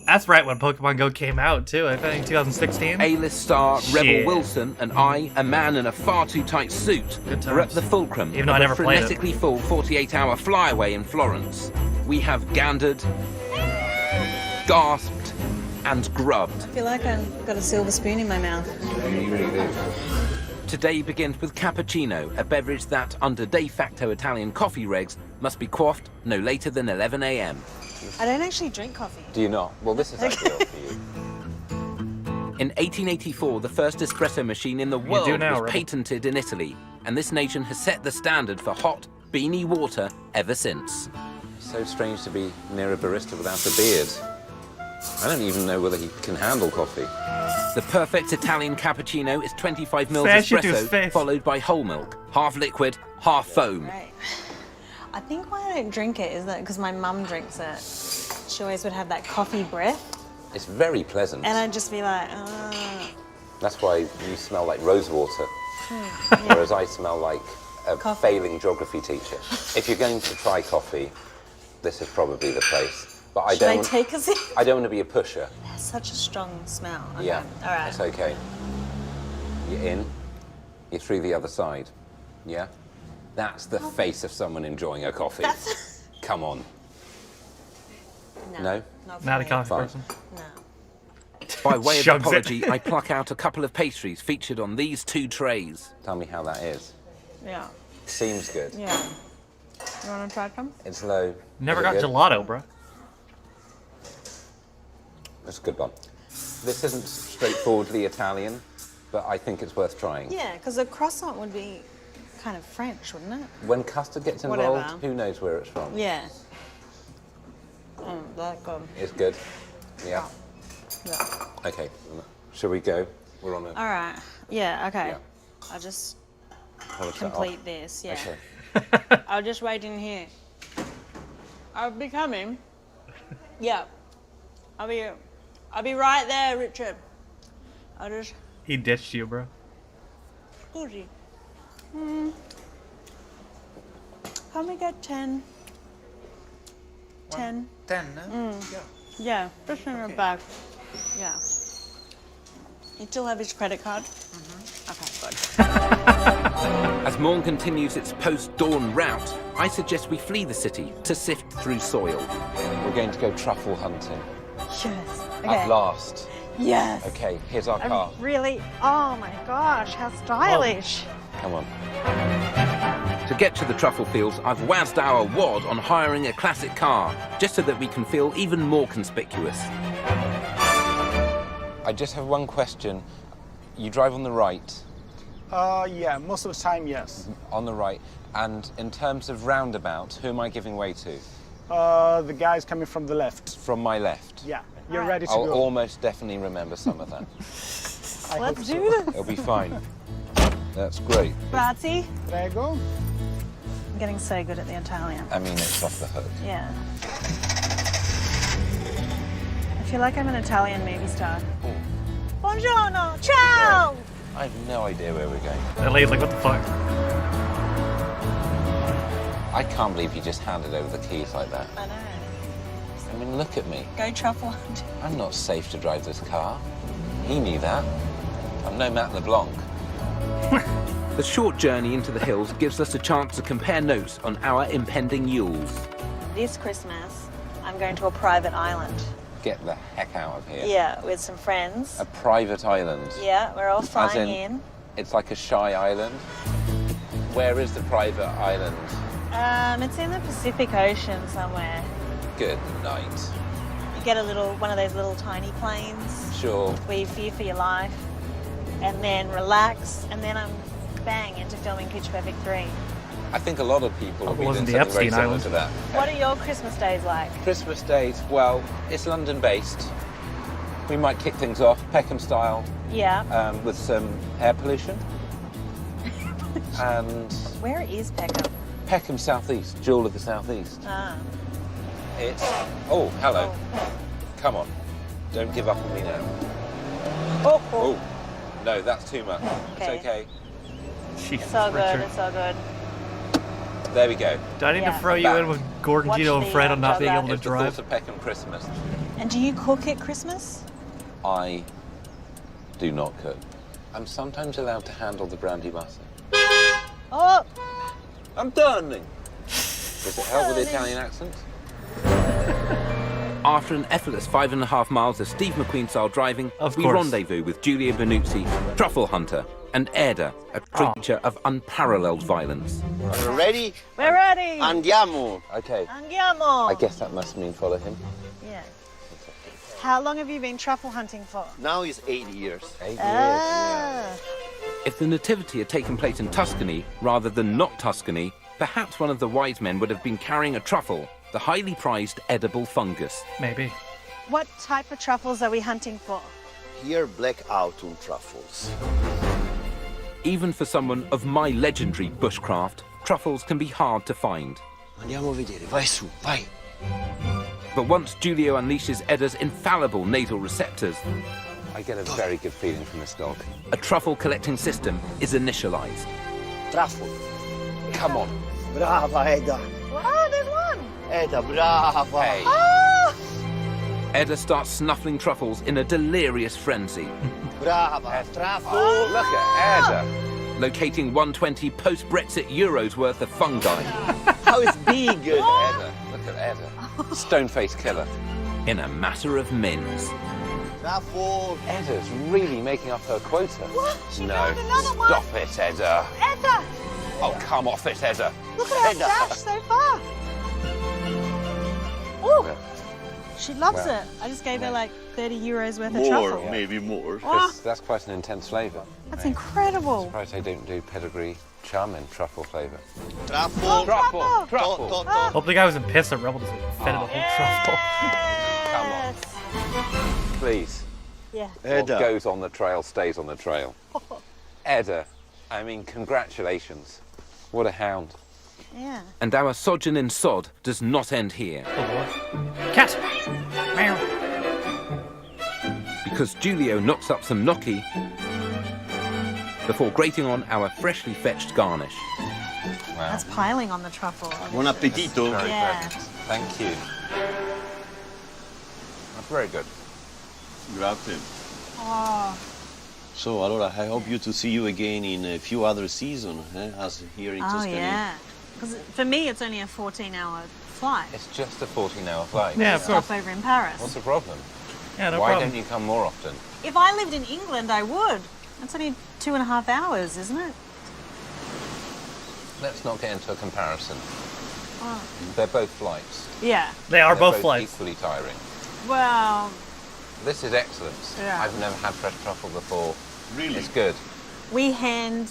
[SPEAKER 1] That's right when Pokemon Go came out, too. I think 2016.
[SPEAKER 3] A-list star Rebel
[SPEAKER 1] Shit.
[SPEAKER 3] Wilson and I, a man in a far too tight suit,
[SPEAKER 1] Good
[SPEAKER 3] are at
[SPEAKER 1] times.
[SPEAKER 3] the fulcrum
[SPEAKER 1] Even though I
[SPEAKER 3] of
[SPEAKER 1] never
[SPEAKER 3] a
[SPEAKER 1] played it.
[SPEAKER 3] frenetically full 48-hour flyaway in Florence. We have gandered, gasped, and grubbed.
[SPEAKER 5] I feel like I've got a silver spoon in my mouth.
[SPEAKER 2] You really do.
[SPEAKER 3] Today begins with cappuccino, a beverage that, under de facto Italian coffee regs, must be quaffed no later than 11 a.m.
[SPEAKER 5] I don't actually drink coffee.
[SPEAKER 2] Do you not? Well, this is ideal for you.
[SPEAKER 3] In 1884, the first espresso machine in the
[SPEAKER 1] do
[SPEAKER 3] world
[SPEAKER 1] now,
[SPEAKER 3] was
[SPEAKER 1] Rebel.
[SPEAKER 3] patented in Italy, and this nation has set the standard for hot, beanie water ever since.
[SPEAKER 2] So strange to be near a barista without a beard. I don't even know whether he can handle coffee.
[SPEAKER 3] The perfect Italian cappuccino is 25 mils
[SPEAKER 1] Say that shit to his
[SPEAKER 3] espresso,
[SPEAKER 1] face.
[SPEAKER 3] followed by whole milk, half liquid, half foam.
[SPEAKER 5] Right. I think why I don't drink it is that because my mum drinks it. She always would have that coffee breath,
[SPEAKER 2] It's very pleasant.
[SPEAKER 5] and I'd just be like,
[SPEAKER 2] That's why you smell like rose water, whereas I smell like a
[SPEAKER 5] Coffee.
[SPEAKER 2] failing geography teacher. If you're going to try coffee, this is probably the place. But I
[SPEAKER 5] should I
[SPEAKER 2] don't.
[SPEAKER 5] take a sip?
[SPEAKER 2] I don't want to be a pusher.
[SPEAKER 5] It's such a strong smell. Okay.
[SPEAKER 2] Yeah,
[SPEAKER 5] All right.
[SPEAKER 2] that's okay. You're in. You're through the other side. Yeah. That's the face of someone enjoying a coffee. Come on. No?
[SPEAKER 5] for
[SPEAKER 1] Not a
[SPEAKER 5] me.
[SPEAKER 1] coffee
[SPEAKER 2] Fine.
[SPEAKER 1] person.
[SPEAKER 5] No.
[SPEAKER 3] By way of
[SPEAKER 1] Shugs it.
[SPEAKER 3] apology, I pluck out a couple of pastries featured on these two trays.
[SPEAKER 2] Tell me how that is.
[SPEAKER 5] Yeah.
[SPEAKER 2] Seems good.
[SPEAKER 5] Yeah. You want to try some?
[SPEAKER 2] It's low.
[SPEAKER 1] Never
[SPEAKER 2] Is it
[SPEAKER 1] got
[SPEAKER 2] good?
[SPEAKER 1] gelato, bro.
[SPEAKER 2] It's a good one. This isn't straightforwardly Italian, but I think it's worth trying.
[SPEAKER 5] Yeah, because a croissant would be kind of French, wouldn't it?
[SPEAKER 2] When custard gets involved,
[SPEAKER 5] Whatever.
[SPEAKER 2] who knows where it's from?
[SPEAKER 5] Yeah. That good.
[SPEAKER 2] It's good. Yeah.
[SPEAKER 5] Yeah.
[SPEAKER 2] Okay. Shall we go? We're on a.
[SPEAKER 5] All right. Yeah. Okay.
[SPEAKER 2] Yeah.
[SPEAKER 5] I'll just
[SPEAKER 2] polish that off.
[SPEAKER 5] complete this. Yeah.
[SPEAKER 2] Okay.
[SPEAKER 5] I'll just wait in here. I'll be coming. Yeah. I'll be right there, Richard. I'll just.
[SPEAKER 1] He ditched you, bro.
[SPEAKER 5] Scusi. Can we get 10? 10?
[SPEAKER 2] 10, no?
[SPEAKER 5] Yeah, just in the back. Yeah. You still have his credit card? Okay, good.
[SPEAKER 3] As morn continues its post-dawn route, I suggest we flee the city to sift through soil.
[SPEAKER 2] We're going to go truffle hunting.
[SPEAKER 5] Yes.
[SPEAKER 2] At
[SPEAKER 5] Okay.
[SPEAKER 2] last.
[SPEAKER 5] Yes.
[SPEAKER 2] Okay, here's our car.
[SPEAKER 5] Really? Oh my gosh, how stylish.
[SPEAKER 2] Come on.
[SPEAKER 3] To get to the truffle fields, I've wazzed our wad on hiring a classic car, just so that we can feel even more conspicuous.
[SPEAKER 2] I just have one question. You drive on the right.
[SPEAKER 9] Yeah, most of the time, yes.
[SPEAKER 2] On the right. And in terms of roundabout, who am I giving way to?
[SPEAKER 9] The guy's coming from the left.
[SPEAKER 2] From my left.
[SPEAKER 9] Yeah, you're ready to
[SPEAKER 2] I'll
[SPEAKER 9] go.
[SPEAKER 2] almost definitely remember some of that.
[SPEAKER 5] Let's do this.
[SPEAKER 2] It'll be fine. That's great.
[SPEAKER 5] Grazie.
[SPEAKER 9] Prego.
[SPEAKER 5] I'm getting so good at the Italian.
[SPEAKER 2] I mean, it's off the hook.
[SPEAKER 5] Yeah. I feel like I'm an Italian movie star. Buongiorno, ciao!
[SPEAKER 2] I have no idea where we're going.
[SPEAKER 1] That lady's like, what the fuck?
[SPEAKER 2] I can't believe you just handed over the keys like that.
[SPEAKER 5] I know.
[SPEAKER 2] I mean, look at me.
[SPEAKER 5] Go truffle hunting.
[SPEAKER 2] I'm not safe to drive this car. He knew that. I'm no Matt LeBlanc.
[SPEAKER 3] The short journey into the hills gives us a chance to compare notes on our impending Yules.
[SPEAKER 5] This Christmas, I'm going to a private island.
[SPEAKER 2] Get the heck out of here.
[SPEAKER 5] Yeah, with some friends.
[SPEAKER 2] A private island.
[SPEAKER 5] Yeah, we're all
[SPEAKER 2] As
[SPEAKER 5] flying
[SPEAKER 2] in,
[SPEAKER 5] in.
[SPEAKER 2] it's like a shy island. Where is the private island?
[SPEAKER 5] It's in the Pacific Ocean somewhere.
[SPEAKER 2] Good night.
[SPEAKER 5] You get one of those little tiny planes
[SPEAKER 2] Sure.
[SPEAKER 5] where you fear for your life, and then relax, and then I'm bang into filming Pitch Perfect 3.
[SPEAKER 2] I think a lot of people will
[SPEAKER 1] It
[SPEAKER 2] be doing
[SPEAKER 1] wasn't the
[SPEAKER 2] something very
[SPEAKER 1] Epstein
[SPEAKER 2] similar
[SPEAKER 1] Island.
[SPEAKER 2] to that.
[SPEAKER 5] What are your Christmas days like?
[SPEAKER 2] Christmas days, well, it's London-based. We might kick things off, Peckham style,
[SPEAKER 5] Yeah.
[SPEAKER 2] with some air pollution. And
[SPEAKER 5] Where is Peckham?
[SPEAKER 2] Peckham Southeast, jewel of the Southeast.
[SPEAKER 5] Ah.
[SPEAKER 2] It's... Oh, hello.
[SPEAKER 5] Oh.
[SPEAKER 2] Come on. Don't give up on me now.
[SPEAKER 5] Oh.
[SPEAKER 2] Oh, no, that's too much.
[SPEAKER 5] Okay.
[SPEAKER 2] It's okay.
[SPEAKER 1] Jesus,
[SPEAKER 5] It's all good,
[SPEAKER 1] Richard.
[SPEAKER 5] it's all good.
[SPEAKER 2] There we go.
[SPEAKER 1] Do I need
[SPEAKER 5] Yeah.
[SPEAKER 1] to throw you in with Gordon,
[SPEAKER 5] Watch
[SPEAKER 1] Gino, and
[SPEAKER 5] the,
[SPEAKER 1] Fred on not being
[SPEAKER 5] jugger.
[SPEAKER 1] able to
[SPEAKER 2] It's the
[SPEAKER 1] drive?
[SPEAKER 2] thought of Peckham Christmas.
[SPEAKER 5] And do you cook at Christmas?
[SPEAKER 2] I do not cook. I'm sometimes allowed to handle the brandy butter.
[SPEAKER 5] Oh!
[SPEAKER 2] I'm turning. Does it help with the Italian accent?
[SPEAKER 3] After an effortless 5.5 miles of Steve McQueen-style driving,
[SPEAKER 1] Of
[SPEAKER 3] we
[SPEAKER 1] course.
[SPEAKER 3] rendezvous with Giulio Benucci, Truffle Hunter, and Eda, a creature of unparalleled violence.
[SPEAKER 10] Ready?
[SPEAKER 5] We're ready!
[SPEAKER 10] Andiamo.
[SPEAKER 2] Okay.
[SPEAKER 5] Andiamo!
[SPEAKER 2] I guess that must mean follow him.
[SPEAKER 5] Yeah. How long have you been truffle hunting for?
[SPEAKER 10] Now is 8 years.
[SPEAKER 2] 8 years.
[SPEAKER 5] Ah.
[SPEAKER 3] If the nativity had taken place in Tuscany rather than not Tuscany, perhaps one of the wise men would have been carrying a truffle, the highly prized edible fungus.
[SPEAKER 1] Maybe.
[SPEAKER 5] What type of truffles are we hunting for?
[SPEAKER 10] Here, black autumn truffles.
[SPEAKER 3] Even for someone of my legendary bushcraft, truffles can be hard to find.
[SPEAKER 10] Andiamo a vedere, vai su, vai.
[SPEAKER 3] But once Giulio unleashes Eda's infallible nasal receptors,
[SPEAKER 2] I get a very good feeling from this dog.
[SPEAKER 3] a truffle collecting system is initialized.
[SPEAKER 10] Truffle.
[SPEAKER 2] Come on.
[SPEAKER 10] Brava, Eda.
[SPEAKER 5] Oh, there's one!
[SPEAKER 10] Eda, brava.
[SPEAKER 2] Hey.
[SPEAKER 5] Oh!
[SPEAKER 3] Eda starts snuffling truffles in a delirious frenzy,
[SPEAKER 10] Brava, truffle.
[SPEAKER 2] Look at Eda.
[SPEAKER 3] locating 120 post-Brexit euros worth of fungi
[SPEAKER 10] How it's big.
[SPEAKER 2] Eda. Look at Eda. Stone-faced killer.
[SPEAKER 3] in a matter of mins.
[SPEAKER 10] Truffle.
[SPEAKER 2] Eda's really making up her quota.
[SPEAKER 5] What? She
[SPEAKER 2] No.
[SPEAKER 5] found another one!
[SPEAKER 2] Stop it, Eda.
[SPEAKER 5] Eda!
[SPEAKER 2] Oh, come off it, Eda.
[SPEAKER 5] Look at her
[SPEAKER 10] Eda.
[SPEAKER 5] stash so far! Oh,
[SPEAKER 2] Well,
[SPEAKER 5] she loves
[SPEAKER 2] well.
[SPEAKER 5] it. I just gave her like 30 euros worth of
[SPEAKER 10] More,
[SPEAKER 5] truffle.
[SPEAKER 10] maybe more.
[SPEAKER 5] Oh,
[SPEAKER 2] that's quite an intense flavour.
[SPEAKER 5] that's incredible.
[SPEAKER 2] Surprised they don't do pedigree charmin truffle flavour.
[SPEAKER 10] Truffle.
[SPEAKER 2] Truffle!
[SPEAKER 10] Tot,
[SPEAKER 2] Truffle!
[SPEAKER 10] tot, tot.
[SPEAKER 1] Hope the guy was in piss and Rebel just fed it a whole truffle.
[SPEAKER 2] Come on.
[SPEAKER 5] Yes.
[SPEAKER 2] Please.
[SPEAKER 5] Yeah.
[SPEAKER 2] What
[SPEAKER 10] Eda.
[SPEAKER 2] goes on the trail stays on the trail. Eda, I mean, congratulations. What a hound.
[SPEAKER 5] Yeah.
[SPEAKER 3] And our sojourn sod does not end here,
[SPEAKER 1] Cat! Meow.
[SPEAKER 3] because Giulio knocks up some gnocchi before grating on our freshly fetched garnish.
[SPEAKER 2] Wow.
[SPEAKER 5] That's piling on the truffle.
[SPEAKER 10] Buon appetito.
[SPEAKER 2] Very
[SPEAKER 5] Yeah.
[SPEAKER 2] pleasant. Thank you. That's very good.
[SPEAKER 10] Grazie.
[SPEAKER 5] Oh,
[SPEAKER 10] So, allora, I hope to see you again in a few other seasons, as here in
[SPEAKER 5] oh
[SPEAKER 10] Tuscany.
[SPEAKER 5] yeah. Because for me, it's only a 14-hour flight.
[SPEAKER 2] It's just a 14-hour flight.
[SPEAKER 1] Yeah, of course.
[SPEAKER 5] Stop over in Paris.
[SPEAKER 2] What's the problem?
[SPEAKER 1] Yeah, no
[SPEAKER 2] Why
[SPEAKER 1] problem.
[SPEAKER 2] don't you come more often?
[SPEAKER 5] If I lived in England, I would. It's only 2.5 hours, isn't it?
[SPEAKER 2] Let's not get into a comparison.
[SPEAKER 5] Oh.
[SPEAKER 2] They're both flights.
[SPEAKER 5] Yeah.
[SPEAKER 1] They are
[SPEAKER 2] They're
[SPEAKER 1] both flights.
[SPEAKER 2] equally tiring.
[SPEAKER 5] Well,
[SPEAKER 2] This is excellent.
[SPEAKER 5] Yeah.
[SPEAKER 2] I've never had fresh truffle before.
[SPEAKER 10] Really?
[SPEAKER 2] It's good.
[SPEAKER 5] We hand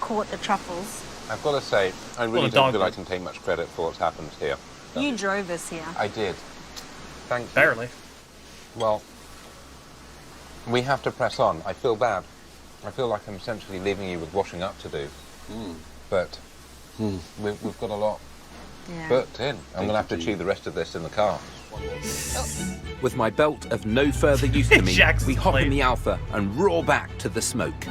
[SPEAKER 5] caught the truffles.
[SPEAKER 2] I've got to say, I really don't feel I can take much credit for what's happened here.
[SPEAKER 5] You drove us here.
[SPEAKER 2] I did. Thank you.
[SPEAKER 1] Barely.
[SPEAKER 2] Well, we have to press on. I feel bad. I feel like I'm essentially leaving you with washing up to do. But we've got a lot booked in. I'm going to have to chew the rest of this in the car.
[SPEAKER 3] With my belt of no further use to me,
[SPEAKER 1] Jack's
[SPEAKER 3] we hop
[SPEAKER 1] plate.
[SPEAKER 3] in the Alpha and roar back to the smoke.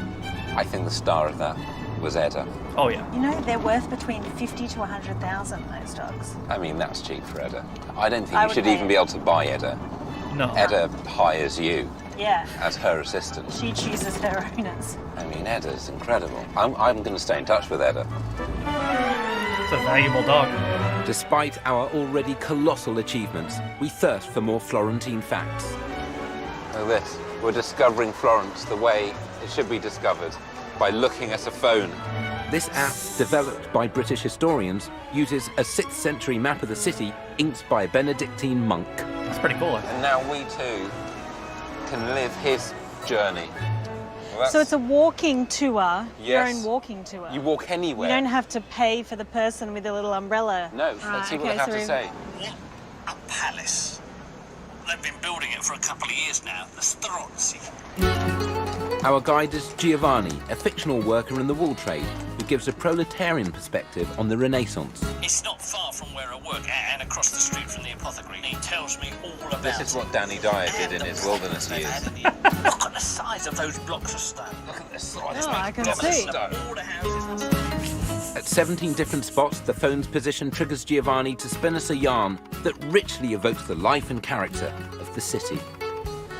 [SPEAKER 2] I think the star of that was Edda.
[SPEAKER 1] Oh, yeah.
[SPEAKER 5] You know, they're worth between 50 to 100,000, those dogs.
[SPEAKER 2] I mean, that's cheap for Edda. I don't think
[SPEAKER 5] I
[SPEAKER 2] you
[SPEAKER 5] would
[SPEAKER 2] should
[SPEAKER 5] pay
[SPEAKER 2] even
[SPEAKER 5] it.
[SPEAKER 2] be able to buy Edda.
[SPEAKER 1] No.
[SPEAKER 2] Edda hires you
[SPEAKER 5] Yeah.
[SPEAKER 2] as her assistant.
[SPEAKER 5] She chooses her owners.
[SPEAKER 2] I mean, Edda's incredible. I'm going to stay in touch with Edda.
[SPEAKER 1] It's a valuable dog.
[SPEAKER 3] Despite our already colossal achievements, we thirst for more Florentine facts.
[SPEAKER 2] Look at this. We're discovering Florence the way it should be discovered, by looking at a phone.
[SPEAKER 3] This app, developed by British historians, uses a 6th century map of the city inked by a Benedictine monk.
[SPEAKER 1] That's pretty cool.
[SPEAKER 2] And now we too can live his journey. Well,
[SPEAKER 5] So it's a walking tour, your
[SPEAKER 2] Yes.
[SPEAKER 5] own walking tour.
[SPEAKER 2] You walk anywhere.
[SPEAKER 5] You don't have to pay for the person with the little umbrella.
[SPEAKER 2] No, let's see what they have to say.
[SPEAKER 11] A palace. They've been building it for a couple of years now, the Strozzi.
[SPEAKER 3] Our guide is Giovanni, a fictional worker in the wool trade, who gives a proletarian perspective on the Renaissance.
[SPEAKER 11] It's not far from where I work and across the street from the apothecary. He tells me all about
[SPEAKER 2] This is what Danny Dyer did in his wilderness
[SPEAKER 11] They've
[SPEAKER 2] years.
[SPEAKER 11] had it. Look at the size of those blocks of stone. Look at the size.
[SPEAKER 5] Oh, I can
[SPEAKER 11] blocks
[SPEAKER 5] see.
[SPEAKER 11] of stone. All the houses.
[SPEAKER 3] At 17 different spots, the phone's position triggers Giovanni to spin us a yarn that richly evokes the life and character of the city.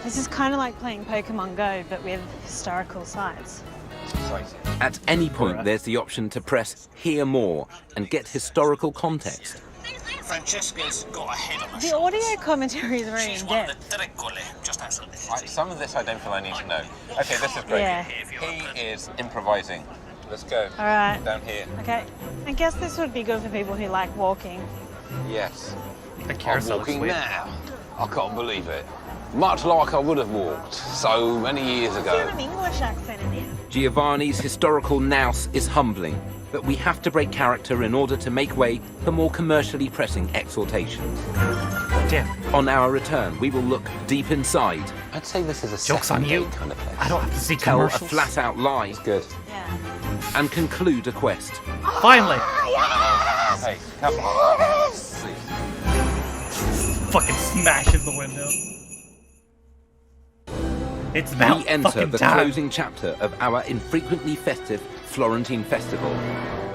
[SPEAKER 5] This is kind of like playing Pokemon Go, but with historical sites.
[SPEAKER 3] At any point, there's the option to press Hear More and get historical context.
[SPEAKER 11] Francesca's got a head on her
[SPEAKER 5] The
[SPEAKER 11] shoulders.
[SPEAKER 5] audio commentary is very
[SPEAKER 11] She's one of
[SPEAKER 5] in-depth.
[SPEAKER 11] the Treccole, just outside the city.
[SPEAKER 2] Some of this I don't feel I need to know. Okay, this is great.
[SPEAKER 5] Yeah.
[SPEAKER 2] He is improvising. Let's go.
[SPEAKER 5] All right.
[SPEAKER 2] Down here.
[SPEAKER 5] Okay. I guess this would be good for people who like walking.
[SPEAKER 2] Yes.
[SPEAKER 1] The
[SPEAKER 2] I'm
[SPEAKER 1] carousel looks
[SPEAKER 2] walking
[SPEAKER 1] sweet.
[SPEAKER 2] now. I can't believe it. Much like I would have walked so many years
[SPEAKER 5] You have
[SPEAKER 2] ago.
[SPEAKER 5] an English accent in here.
[SPEAKER 3] Giovanni's historical nous is humbling, but we have to break character in order to make way for more commercially pressing exhortations.
[SPEAKER 1] Damn.
[SPEAKER 3] On our return, we will look deep inside,
[SPEAKER 2] I'd say this is a
[SPEAKER 1] Joke's on
[SPEAKER 2] second
[SPEAKER 1] you.
[SPEAKER 2] date kind of place.
[SPEAKER 1] I don't have to see
[SPEAKER 3] tell a
[SPEAKER 1] commercials.
[SPEAKER 3] flat-out lie,
[SPEAKER 2] Good.
[SPEAKER 5] Yeah.
[SPEAKER 3] and conclude a quest.
[SPEAKER 1] Finally.
[SPEAKER 2] Hey, come on. Please.
[SPEAKER 1] Fucking smashes the window. It's about
[SPEAKER 3] We enter
[SPEAKER 1] fucking
[SPEAKER 3] the
[SPEAKER 1] time.
[SPEAKER 3] closing chapter of our infrequently festive Florentine festival.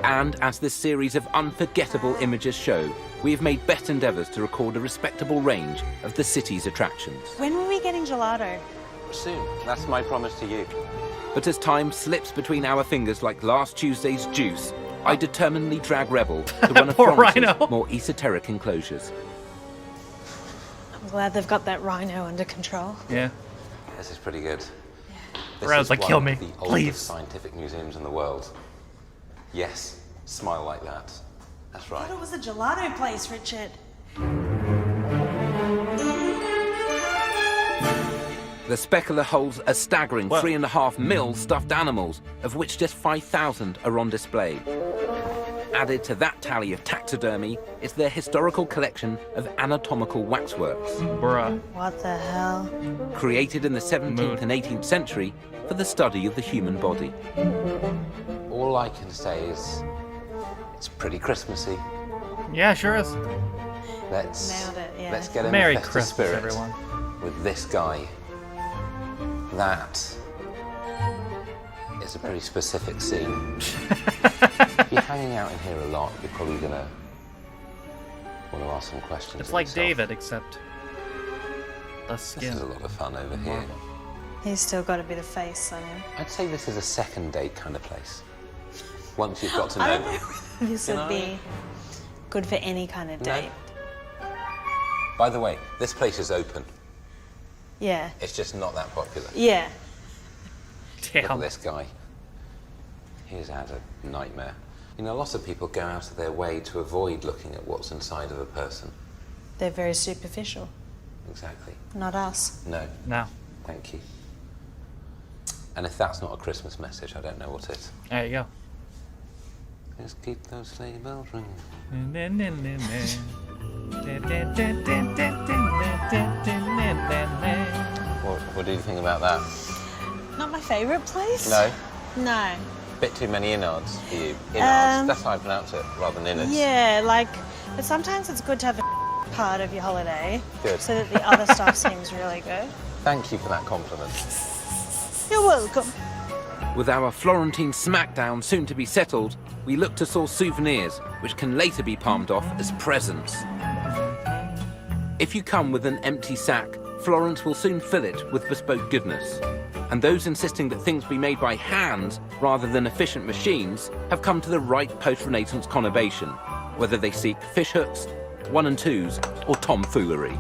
[SPEAKER 3] And as this series of unforgettable images show, we have made best endeavours to record a respectable range of the city's attractions.
[SPEAKER 5] When were we getting gelato?
[SPEAKER 2] Soon. That's my promise to you.
[SPEAKER 3] But as time slips between our fingers like last Tuesday's juice, I determinedly drag Rebel to one of
[SPEAKER 1] Poor
[SPEAKER 3] Florence's
[SPEAKER 1] Rhino.
[SPEAKER 3] more esoteric enclosures.
[SPEAKER 5] I'm glad they've got that rhino under control.
[SPEAKER 1] Yeah.
[SPEAKER 2] This is pretty good. This
[SPEAKER 1] Rose,
[SPEAKER 2] is
[SPEAKER 1] like,
[SPEAKER 2] one
[SPEAKER 1] kill
[SPEAKER 2] of
[SPEAKER 1] me,
[SPEAKER 2] the
[SPEAKER 1] please.
[SPEAKER 2] oldest scientific museums in the world. Yes, smile like that. That's
[SPEAKER 5] I
[SPEAKER 2] right.
[SPEAKER 5] thought it was a gelato place, Richard.
[SPEAKER 3] The specular holds a staggering
[SPEAKER 1] Well-
[SPEAKER 3] 3.5 mil stuffed animals, of which just 5,000 are on display. Added to that tally of taxidermy is their historical collection of anatomical waxworks,
[SPEAKER 1] Bruh.
[SPEAKER 5] What the hell?
[SPEAKER 3] created in the 17th and 18th century for the study of the human body.
[SPEAKER 2] All I can say is it's pretty Christmassy.
[SPEAKER 1] Yeah, sure is.
[SPEAKER 2] Let's
[SPEAKER 5] Nailed it, yeah.
[SPEAKER 2] let's get in
[SPEAKER 1] Merry
[SPEAKER 2] the festive
[SPEAKER 1] Christmas,
[SPEAKER 2] spirit
[SPEAKER 1] everyone.
[SPEAKER 2] with this guy. That is a pretty specific scene. If you're hanging out in here a lot, you're probably gonna want to ask some questions.
[SPEAKER 1] It's
[SPEAKER 2] of
[SPEAKER 1] like
[SPEAKER 2] yourself.
[SPEAKER 1] David, except less
[SPEAKER 2] This is
[SPEAKER 1] skin.
[SPEAKER 2] a lot of fun over here.
[SPEAKER 5] He's still got to be the face on him.
[SPEAKER 2] I'd say this is a second date kind of place. Once you've got to
[SPEAKER 5] I
[SPEAKER 2] know
[SPEAKER 5] don't know
[SPEAKER 2] them.
[SPEAKER 5] whether this would be good for any kind of
[SPEAKER 2] No.
[SPEAKER 5] date.
[SPEAKER 2] By the way, this place is open.
[SPEAKER 5] Yeah.
[SPEAKER 2] It's just not that popular.
[SPEAKER 5] Yeah.
[SPEAKER 2] Look at
[SPEAKER 1] Damn.
[SPEAKER 2] this guy. He's had a nightmare. You know, lots of people go out of their way to avoid looking at what's inside of a person.
[SPEAKER 5] They're very superficial.
[SPEAKER 2] Exactly.
[SPEAKER 5] Not us.
[SPEAKER 2] No,
[SPEAKER 1] No.
[SPEAKER 2] thank you. And if that's not a Christmas message, I don't know what is.
[SPEAKER 1] There you go.
[SPEAKER 2] Just keep those sleigh bells ringing. What do you think about that?
[SPEAKER 5] Not my favourite place.
[SPEAKER 2] No?
[SPEAKER 5] No.
[SPEAKER 2] Bit too many innards for you. Innards, that's how I pronounce it, rather than innards.
[SPEAKER 5] Yeah, like, but sometimes it's good to have a part of your holiday.
[SPEAKER 2] Good.
[SPEAKER 5] So that the other stuff seems really good.
[SPEAKER 2] Thank you for that compliment.
[SPEAKER 5] You're welcome.
[SPEAKER 3] With our Florentine smackdown soon to be settled, we look to source souvenirs, which can later be palmed off as presents. If you come with an empty sack, Florence will soon fill it with bespoke goodness. And those insisting that things be made by hand rather than efficient machines have come to the right post-Renaissance conurbation, whether they seek fish hooks, 1 and 2s, or tomfoolery.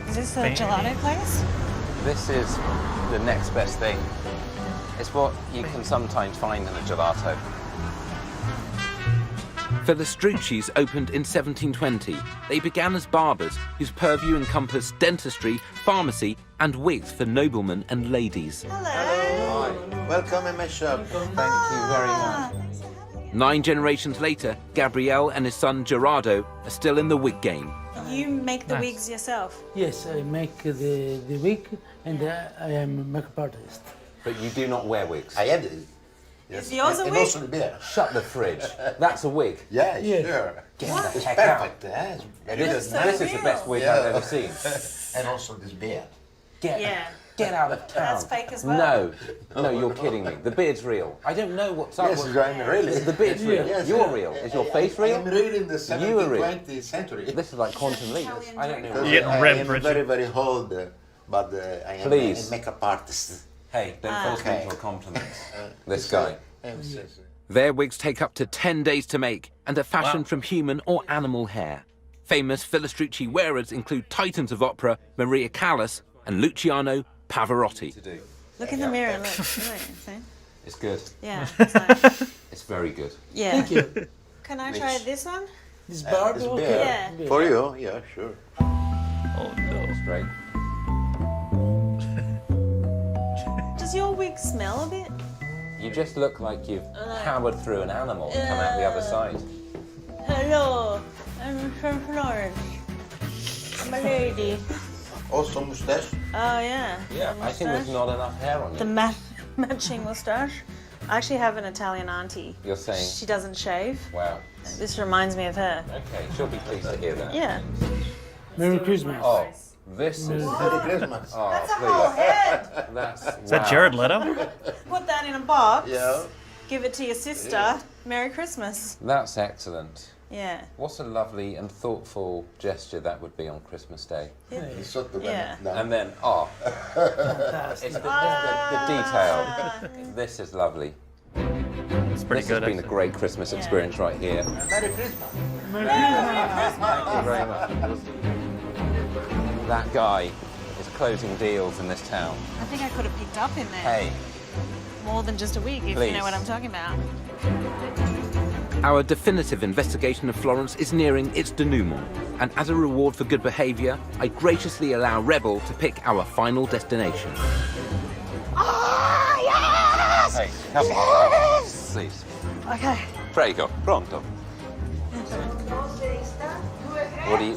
[SPEAKER 5] Is this the gelato place?
[SPEAKER 2] This is the next best thing. It's what you can sometimes find in a gelato.
[SPEAKER 3] Filastrucci's opened in 1720. They began as barbers whose purview encompassed dentistry, pharmacy, and wigs for noblemen and ladies.
[SPEAKER 5] Hello.
[SPEAKER 10] Welcome in my shop.
[SPEAKER 2] Thank you very much.
[SPEAKER 3] 9 generations later, Gabriele and his son Gerardo are still in the wig game.
[SPEAKER 5] You make the wigs yourself?
[SPEAKER 7] Yes, I make the wig and I am a makeup artist.
[SPEAKER 2] But you do not wear wigs.
[SPEAKER 10] I am.
[SPEAKER 5] Is yours a
[SPEAKER 10] And
[SPEAKER 5] wig?
[SPEAKER 10] also the beer.
[SPEAKER 2] Shut the fridge. That's a wig.
[SPEAKER 10] Yeah,
[SPEAKER 7] Yes.
[SPEAKER 10] sure.
[SPEAKER 2] Get
[SPEAKER 5] What?
[SPEAKER 2] the
[SPEAKER 10] It's
[SPEAKER 2] heck
[SPEAKER 10] perfect.
[SPEAKER 2] out.
[SPEAKER 10] It's very
[SPEAKER 2] This,
[SPEAKER 10] good.
[SPEAKER 5] so
[SPEAKER 2] this is the best wig I've ever seen.
[SPEAKER 10] And also this beer.
[SPEAKER 2] Get out of town.
[SPEAKER 5] That's fake as well.
[SPEAKER 2] No, you're kidding me. The beard's real. I don't know what's up.
[SPEAKER 10] Yes, I'm really.
[SPEAKER 2] The beard's real.
[SPEAKER 10] Yes,
[SPEAKER 2] You're
[SPEAKER 10] yes.
[SPEAKER 2] real. Is your face real?
[SPEAKER 10] I'm real in the
[SPEAKER 2] You are real.
[SPEAKER 10] 17th, 20th century.
[SPEAKER 2] This is like quantum leap. I don't know.
[SPEAKER 10] Because
[SPEAKER 1] Getting
[SPEAKER 10] I
[SPEAKER 1] ribbed,
[SPEAKER 10] am
[SPEAKER 1] Richard.
[SPEAKER 10] very, very old, but I am
[SPEAKER 2] Please.
[SPEAKER 10] a makeup artist.
[SPEAKER 2] Hey, don't force me
[SPEAKER 10] Okay.
[SPEAKER 2] into a compliment. This guy.
[SPEAKER 3] Their wigs take up to 10 days to make and are fashioned from human or animal hair. Famous Filastrucci wearers include titans of opera Maria Callas and Luciano Pavarotti.
[SPEAKER 5] Look in the mirror and look. See?
[SPEAKER 2] It's good.
[SPEAKER 5] Yeah. It's like,
[SPEAKER 2] It's very good.
[SPEAKER 5] yeah.
[SPEAKER 7] Thank you.
[SPEAKER 5] Can I try this one?
[SPEAKER 7] This barb,
[SPEAKER 10] This
[SPEAKER 7] okay.
[SPEAKER 10] beer.
[SPEAKER 5] Yeah.
[SPEAKER 10] For you, yeah, sure.
[SPEAKER 1] Oh no.
[SPEAKER 2] It's great.
[SPEAKER 5] Does your wig smell a bit?
[SPEAKER 2] You just look like you've powered through an animal and come out the other side.
[SPEAKER 5] Hello, I'm from Florence. I'm a lady.
[SPEAKER 10] Also mustache.
[SPEAKER 5] Oh yeah.
[SPEAKER 2] Yeah,
[SPEAKER 5] The
[SPEAKER 2] I think there's
[SPEAKER 5] moustache.
[SPEAKER 2] not enough hair on
[SPEAKER 5] The
[SPEAKER 2] you.
[SPEAKER 5] matching moustache. I actually have an Italian auntie.
[SPEAKER 2] You're saying,
[SPEAKER 5] She doesn't shave.
[SPEAKER 2] wow.
[SPEAKER 5] This reminds me of her.
[SPEAKER 2] Okay, she'll be pleased to hear that.
[SPEAKER 5] Yeah.
[SPEAKER 7] Merry Christmas.
[SPEAKER 2] Oh, this is.
[SPEAKER 10] Merry Christmas.
[SPEAKER 2] Oh,
[SPEAKER 5] That's a whole
[SPEAKER 2] please.
[SPEAKER 5] head.
[SPEAKER 2] That's.
[SPEAKER 1] Is that Jared Leto?
[SPEAKER 5] Put that in a box.
[SPEAKER 10] Yeah.
[SPEAKER 5] Give it to your sister. Merry Christmas.
[SPEAKER 2] That's excellent.
[SPEAKER 5] Yeah.
[SPEAKER 2] What a lovely and thoughtful gesture that would be on Christmas Day.
[SPEAKER 10] It's sotto
[SPEAKER 5] Yeah.
[SPEAKER 2] And then, it's the detail. This is lovely.
[SPEAKER 1] It's pretty
[SPEAKER 2] This
[SPEAKER 1] good.
[SPEAKER 2] has been a great Christmas experience right here.
[SPEAKER 10] Merry Christmas.
[SPEAKER 2] Thank you very much. That guy is closing deals in this town.
[SPEAKER 5] I think I could have picked up in there.
[SPEAKER 2] Hey,
[SPEAKER 5] More than just a wig, if you
[SPEAKER 2] Please.
[SPEAKER 5] know what I'm talking about.
[SPEAKER 3] Our definitive investigation of Florence is nearing its denouement, and as a reward for good behaviour, I graciously allow Rebel to pick our final destination.
[SPEAKER 2] hey, come on. Please.
[SPEAKER 5] Okay.
[SPEAKER 2] Prego, pronto.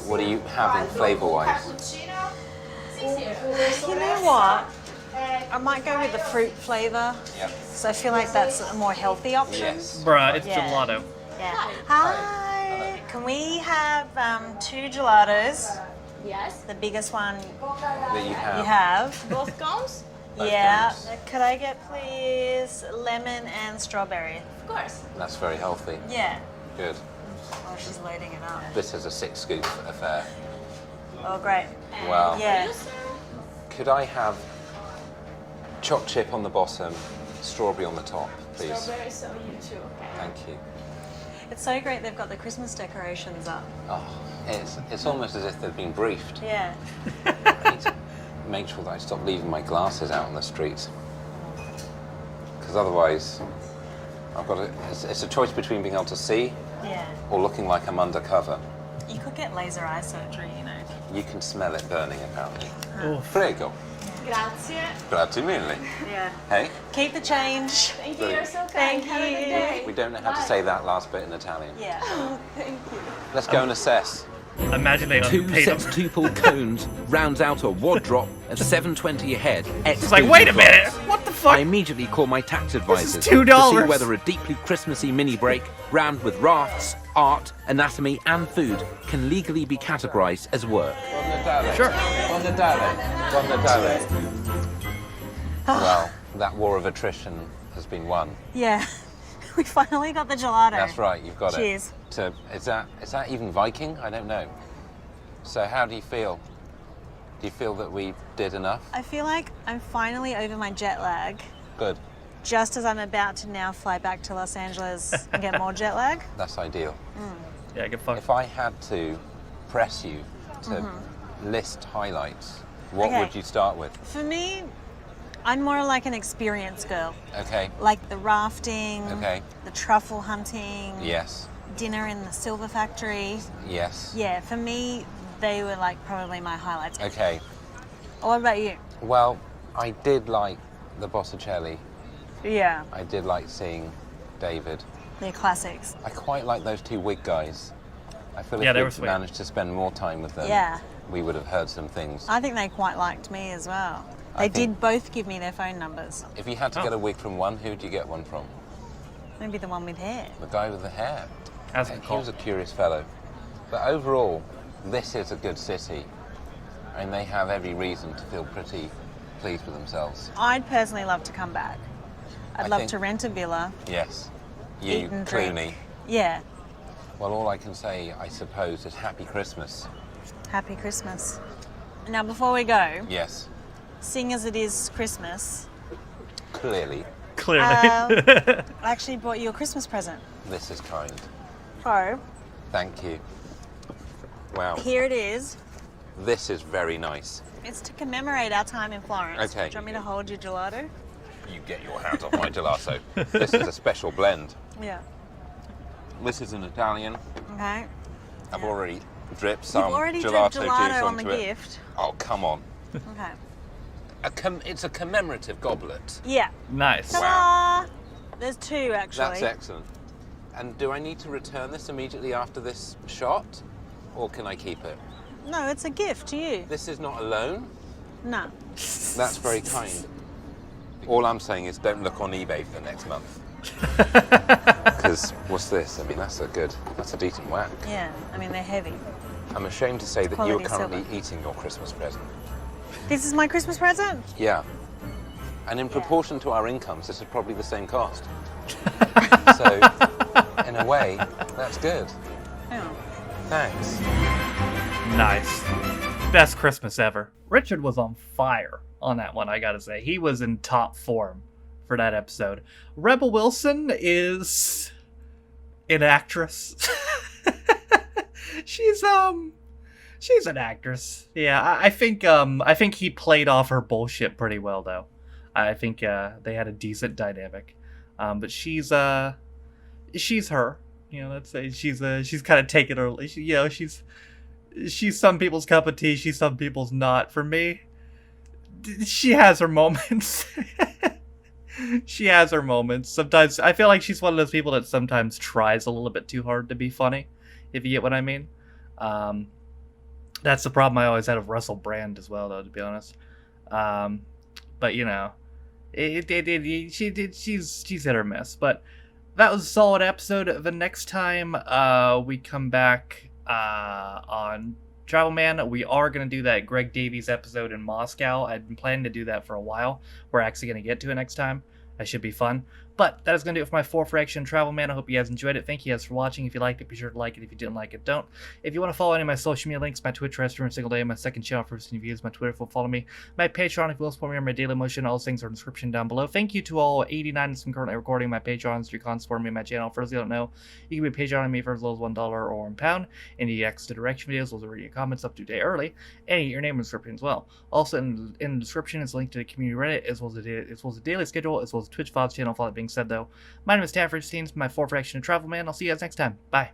[SPEAKER 2] What are you having flavour-wise?
[SPEAKER 5] You know what? I might go with the fruit flavour.
[SPEAKER 2] Yeah.
[SPEAKER 5] So I feel like that's a more healthy option.
[SPEAKER 2] Yes.
[SPEAKER 1] Bruh, it's
[SPEAKER 5] Yeah.
[SPEAKER 1] gelato.
[SPEAKER 5] Yeah. Hi. Can we have 2 gelatos?
[SPEAKER 8] Yes.
[SPEAKER 5] The biggest one
[SPEAKER 2] That you have.
[SPEAKER 5] you have.
[SPEAKER 8] Both cones?
[SPEAKER 5] Yeah.
[SPEAKER 2] cones.
[SPEAKER 5] Could I get please lemon and strawberry?
[SPEAKER 8] Of course.
[SPEAKER 2] That's very healthy.
[SPEAKER 5] Yeah.
[SPEAKER 2] Good.
[SPEAKER 5] Oh, she's loading it up.
[SPEAKER 2] This is a 6-scoop affair.
[SPEAKER 5] Oh, great.
[SPEAKER 2] Wow.
[SPEAKER 5] Yeah.
[SPEAKER 2] Could I have chopped chip on the bottom, strawberry on the top, please?
[SPEAKER 8] Strawberries, so you too.
[SPEAKER 2] Thank you.
[SPEAKER 5] It's so great they've got the Christmas decorations up.
[SPEAKER 2] Oh, it's almost as if they've been briefed.
[SPEAKER 5] Yeah.
[SPEAKER 2] I need to make sure that I stop leaving my glasses out on the street. Because otherwise, it's a choice between being able to see
[SPEAKER 5] Yeah.
[SPEAKER 2] or looking like I'm undercover.
[SPEAKER 5] You could get laser eye surgery, you know.
[SPEAKER 2] You can smell it burning, apparently.
[SPEAKER 1] Oh.
[SPEAKER 2] Prego.
[SPEAKER 8] Grazie.
[SPEAKER 2] Grazie mille.
[SPEAKER 5] Yeah.
[SPEAKER 2] Hey?
[SPEAKER 5] Keep the change.
[SPEAKER 8] Thank you. You're so kind.
[SPEAKER 5] Thank
[SPEAKER 8] Have a good
[SPEAKER 5] you.
[SPEAKER 8] day.
[SPEAKER 2] We don't know how to say that last bit in Italian.
[SPEAKER 5] Yeah.
[SPEAKER 8] Thank you.
[SPEAKER 2] Let's go and assess.
[SPEAKER 1] Imagine they
[SPEAKER 3] Two
[SPEAKER 1] underpaid him.
[SPEAKER 3] sextuple cones rounds out a wad drop of $7.20 a head.
[SPEAKER 1] It's like, wait a minute! What the fuck?
[SPEAKER 3] I immediately call my tax advisors
[SPEAKER 1] is
[SPEAKER 3] to
[SPEAKER 1] $2.
[SPEAKER 3] see whether a deeply Christmassy mini break, rammed with rafts, art, anatomy, and food, can legally be categorised as work.
[SPEAKER 1] Sure.
[SPEAKER 2] Buon Natale. Buon Natale. Well, that war of attrition has been won.
[SPEAKER 5] Yeah. We finally got the gelato.
[SPEAKER 2] That's right, you've got
[SPEAKER 5] Cheers.
[SPEAKER 2] it. Is that even Viking? I don't know. So how do you feel? Do you feel that we did enough?
[SPEAKER 5] I feel like I'm finally over my jet lag,
[SPEAKER 2] Good.
[SPEAKER 5] just as I'm about to now fly back to Los Angeles and get more jet lag.
[SPEAKER 2] That's ideal.
[SPEAKER 1] Yeah, get fucked.
[SPEAKER 2] If I had to press you to list highlights, what
[SPEAKER 5] Okay.
[SPEAKER 2] would you start with?
[SPEAKER 5] For me, I'm more like an experience girl.
[SPEAKER 2] Okay.
[SPEAKER 5] Like the rafting,
[SPEAKER 2] Okay.
[SPEAKER 5] the truffle hunting,
[SPEAKER 2] Yes.
[SPEAKER 5] dinner in the silver factory.
[SPEAKER 2] Yes.
[SPEAKER 5] Yeah, for me, they were like probably my highlights.
[SPEAKER 2] Okay.
[SPEAKER 5] What about you?
[SPEAKER 2] Well, I did like the Botticelli.
[SPEAKER 5] Yeah,
[SPEAKER 2] I did like seeing David.
[SPEAKER 5] they're classics.
[SPEAKER 2] I quite like those two wig guys. I feel
[SPEAKER 1] Yeah,
[SPEAKER 2] if
[SPEAKER 1] they
[SPEAKER 2] we'd
[SPEAKER 1] were sweet.
[SPEAKER 2] managed to spend more time with them,
[SPEAKER 5] Yeah.
[SPEAKER 2] we would have heard some things.
[SPEAKER 5] I think they quite liked me as well.
[SPEAKER 2] I
[SPEAKER 5] They
[SPEAKER 2] think-
[SPEAKER 5] did both give me their phone numbers.
[SPEAKER 2] If you had to get a wig from one, who'd you get one from?
[SPEAKER 5] Maybe the one with hair.
[SPEAKER 2] The guy with the hair.
[SPEAKER 1] That's a
[SPEAKER 2] He
[SPEAKER 1] good call.
[SPEAKER 2] was a curious fellow. But overall, this is a good city. And they have every reason to feel pretty pleased with themselves.
[SPEAKER 5] I'd personally love to come back. I'd
[SPEAKER 2] I
[SPEAKER 5] love
[SPEAKER 2] think-
[SPEAKER 5] to rent a villa,
[SPEAKER 2] Yes.
[SPEAKER 5] eat
[SPEAKER 2] You,
[SPEAKER 5] and
[SPEAKER 2] Clooney.
[SPEAKER 5] drink. Yeah,
[SPEAKER 2] Well, all I can say, I suppose, is Happy Christmas.
[SPEAKER 5] happy Christmas. Now, before we go,
[SPEAKER 2] Yes,
[SPEAKER 5] seeing as it is Christmas,
[SPEAKER 2] clearly,
[SPEAKER 1] Clearly.
[SPEAKER 5] I actually bought you a Christmas present.
[SPEAKER 2] this is kind.
[SPEAKER 5] So,
[SPEAKER 2] Thank you. Wow,
[SPEAKER 5] here it is.
[SPEAKER 2] this is very nice.
[SPEAKER 5] It's to commemorate our time in Florence.
[SPEAKER 2] Okay.
[SPEAKER 5] Do you want me to hold your gelato?
[SPEAKER 2] You get your hands off my gelato. This is a special blend.
[SPEAKER 5] Yeah.
[SPEAKER 2] This is an Italian.
[SPEAKER 5] Okay.
[SPEAKER 2] I've already dripped some
[SPEAKER 5] You've already
[SPEAKER 2] gelato
[SPEAKER 5] dripped
[SPEAKER 2] juice
[SPEAKER 5] gelato on
[SPEAKER 2] onto
[SPEAKER 5] the
[SPEAKER 2] it.
[SPEAKER 5] gift.
[SPEAKER 2] Oh, come on.
[SPEAKER 5] Okay.
[SPEAKER 2] It's a commemorative goblet.
[SPEAKER 5] Yeah.
[SPEAKER 1] Nice.
[SPEAKER 2] Wow.
[SPEAKER 5] Ta-da! There's two, actually.
[SPEAKER 2] That's excellent. And do I need to return this immediately after this shot? Or can I keep it?
[SPEAKER 5] No, it's a gift to you.
[SPEAKER 2] This is not a loan?
[SPEAKER 5] No.
[SPEAKER 2] That's very kind. All I'm saying is don't look on eBay for the next month. Because what's this? I mean, that's a decent whack.
[SPEAKER 5] Yeah, I mean, they're heavy.
[SPEAKER 2] I'm ashamed to say that you are
[SPEAKER 5] Quality
[SPEAKER 2] currently
[SPEAKER 5] silver.
[SPEAKER 2] eating your Christmas present.
[SPEAKER 5] This is my Christmas present?
[SPEAKER 2] Yeah. And in proportion to our incomes, this is probably the same cost. So, in a way, that's good.
[SPEAKER 5] Yeah.
[SPEAKER 2] Thanks.
[SPEAKER 1] Nice. Best Christmas ever. Richard was on fire on that one, I gotta say. He was in top form for that episode. Rebel Wilson is an actress. She's an actress. Yeah, I think he played off her bullshit pretty well though. I think they had a decent dynamic. But she's her. You know, let's say she's kind of taking her. You know, she's some people's cup of tea. She's some people's not. For me, she has her moments. She has her moments. Sometimes I feel like she's one of those people that sometimes tries a little bit too hard to be funny, if you get what I mean. That's the problem I always had with Russell Brand as well, though, to be honest. But you know, she's hit or miss. But that was a solid episode. The next time we come back on Travel Man, we are going to do that Greg Davies episode in Moscow. I've been planning to do that for a while. We're actually going to get to it next time. That should be fun. But that is going to do it for my fourth reaction Travel Man. I hope you guys enjoyed it. Thank you guys for watching. If you liked it, be sure to like it. If you didn't like it, don't. If you want to follow any of my social media links, my Twitch every single day, my second channel for recent views, my Twitter will follow me, my Patreon if you will support me on my daily motion. All those things are in the description down below. Thank you to all 89 that's been currently recording my Patrons. You can support me on my channel. For those who don't know, you can be Patreon on me for as low as $1 or £1. Any extra direction videos, those are your comments up to a day early, and your name in the description as well. Also in the description is a link to the community Reddit as well as the daily schedule as well as the Twitch VODs channel. With all that being said though, my name is Taffrey, my fourth reaction to Travel Man. I'll see you guys next time. Bye.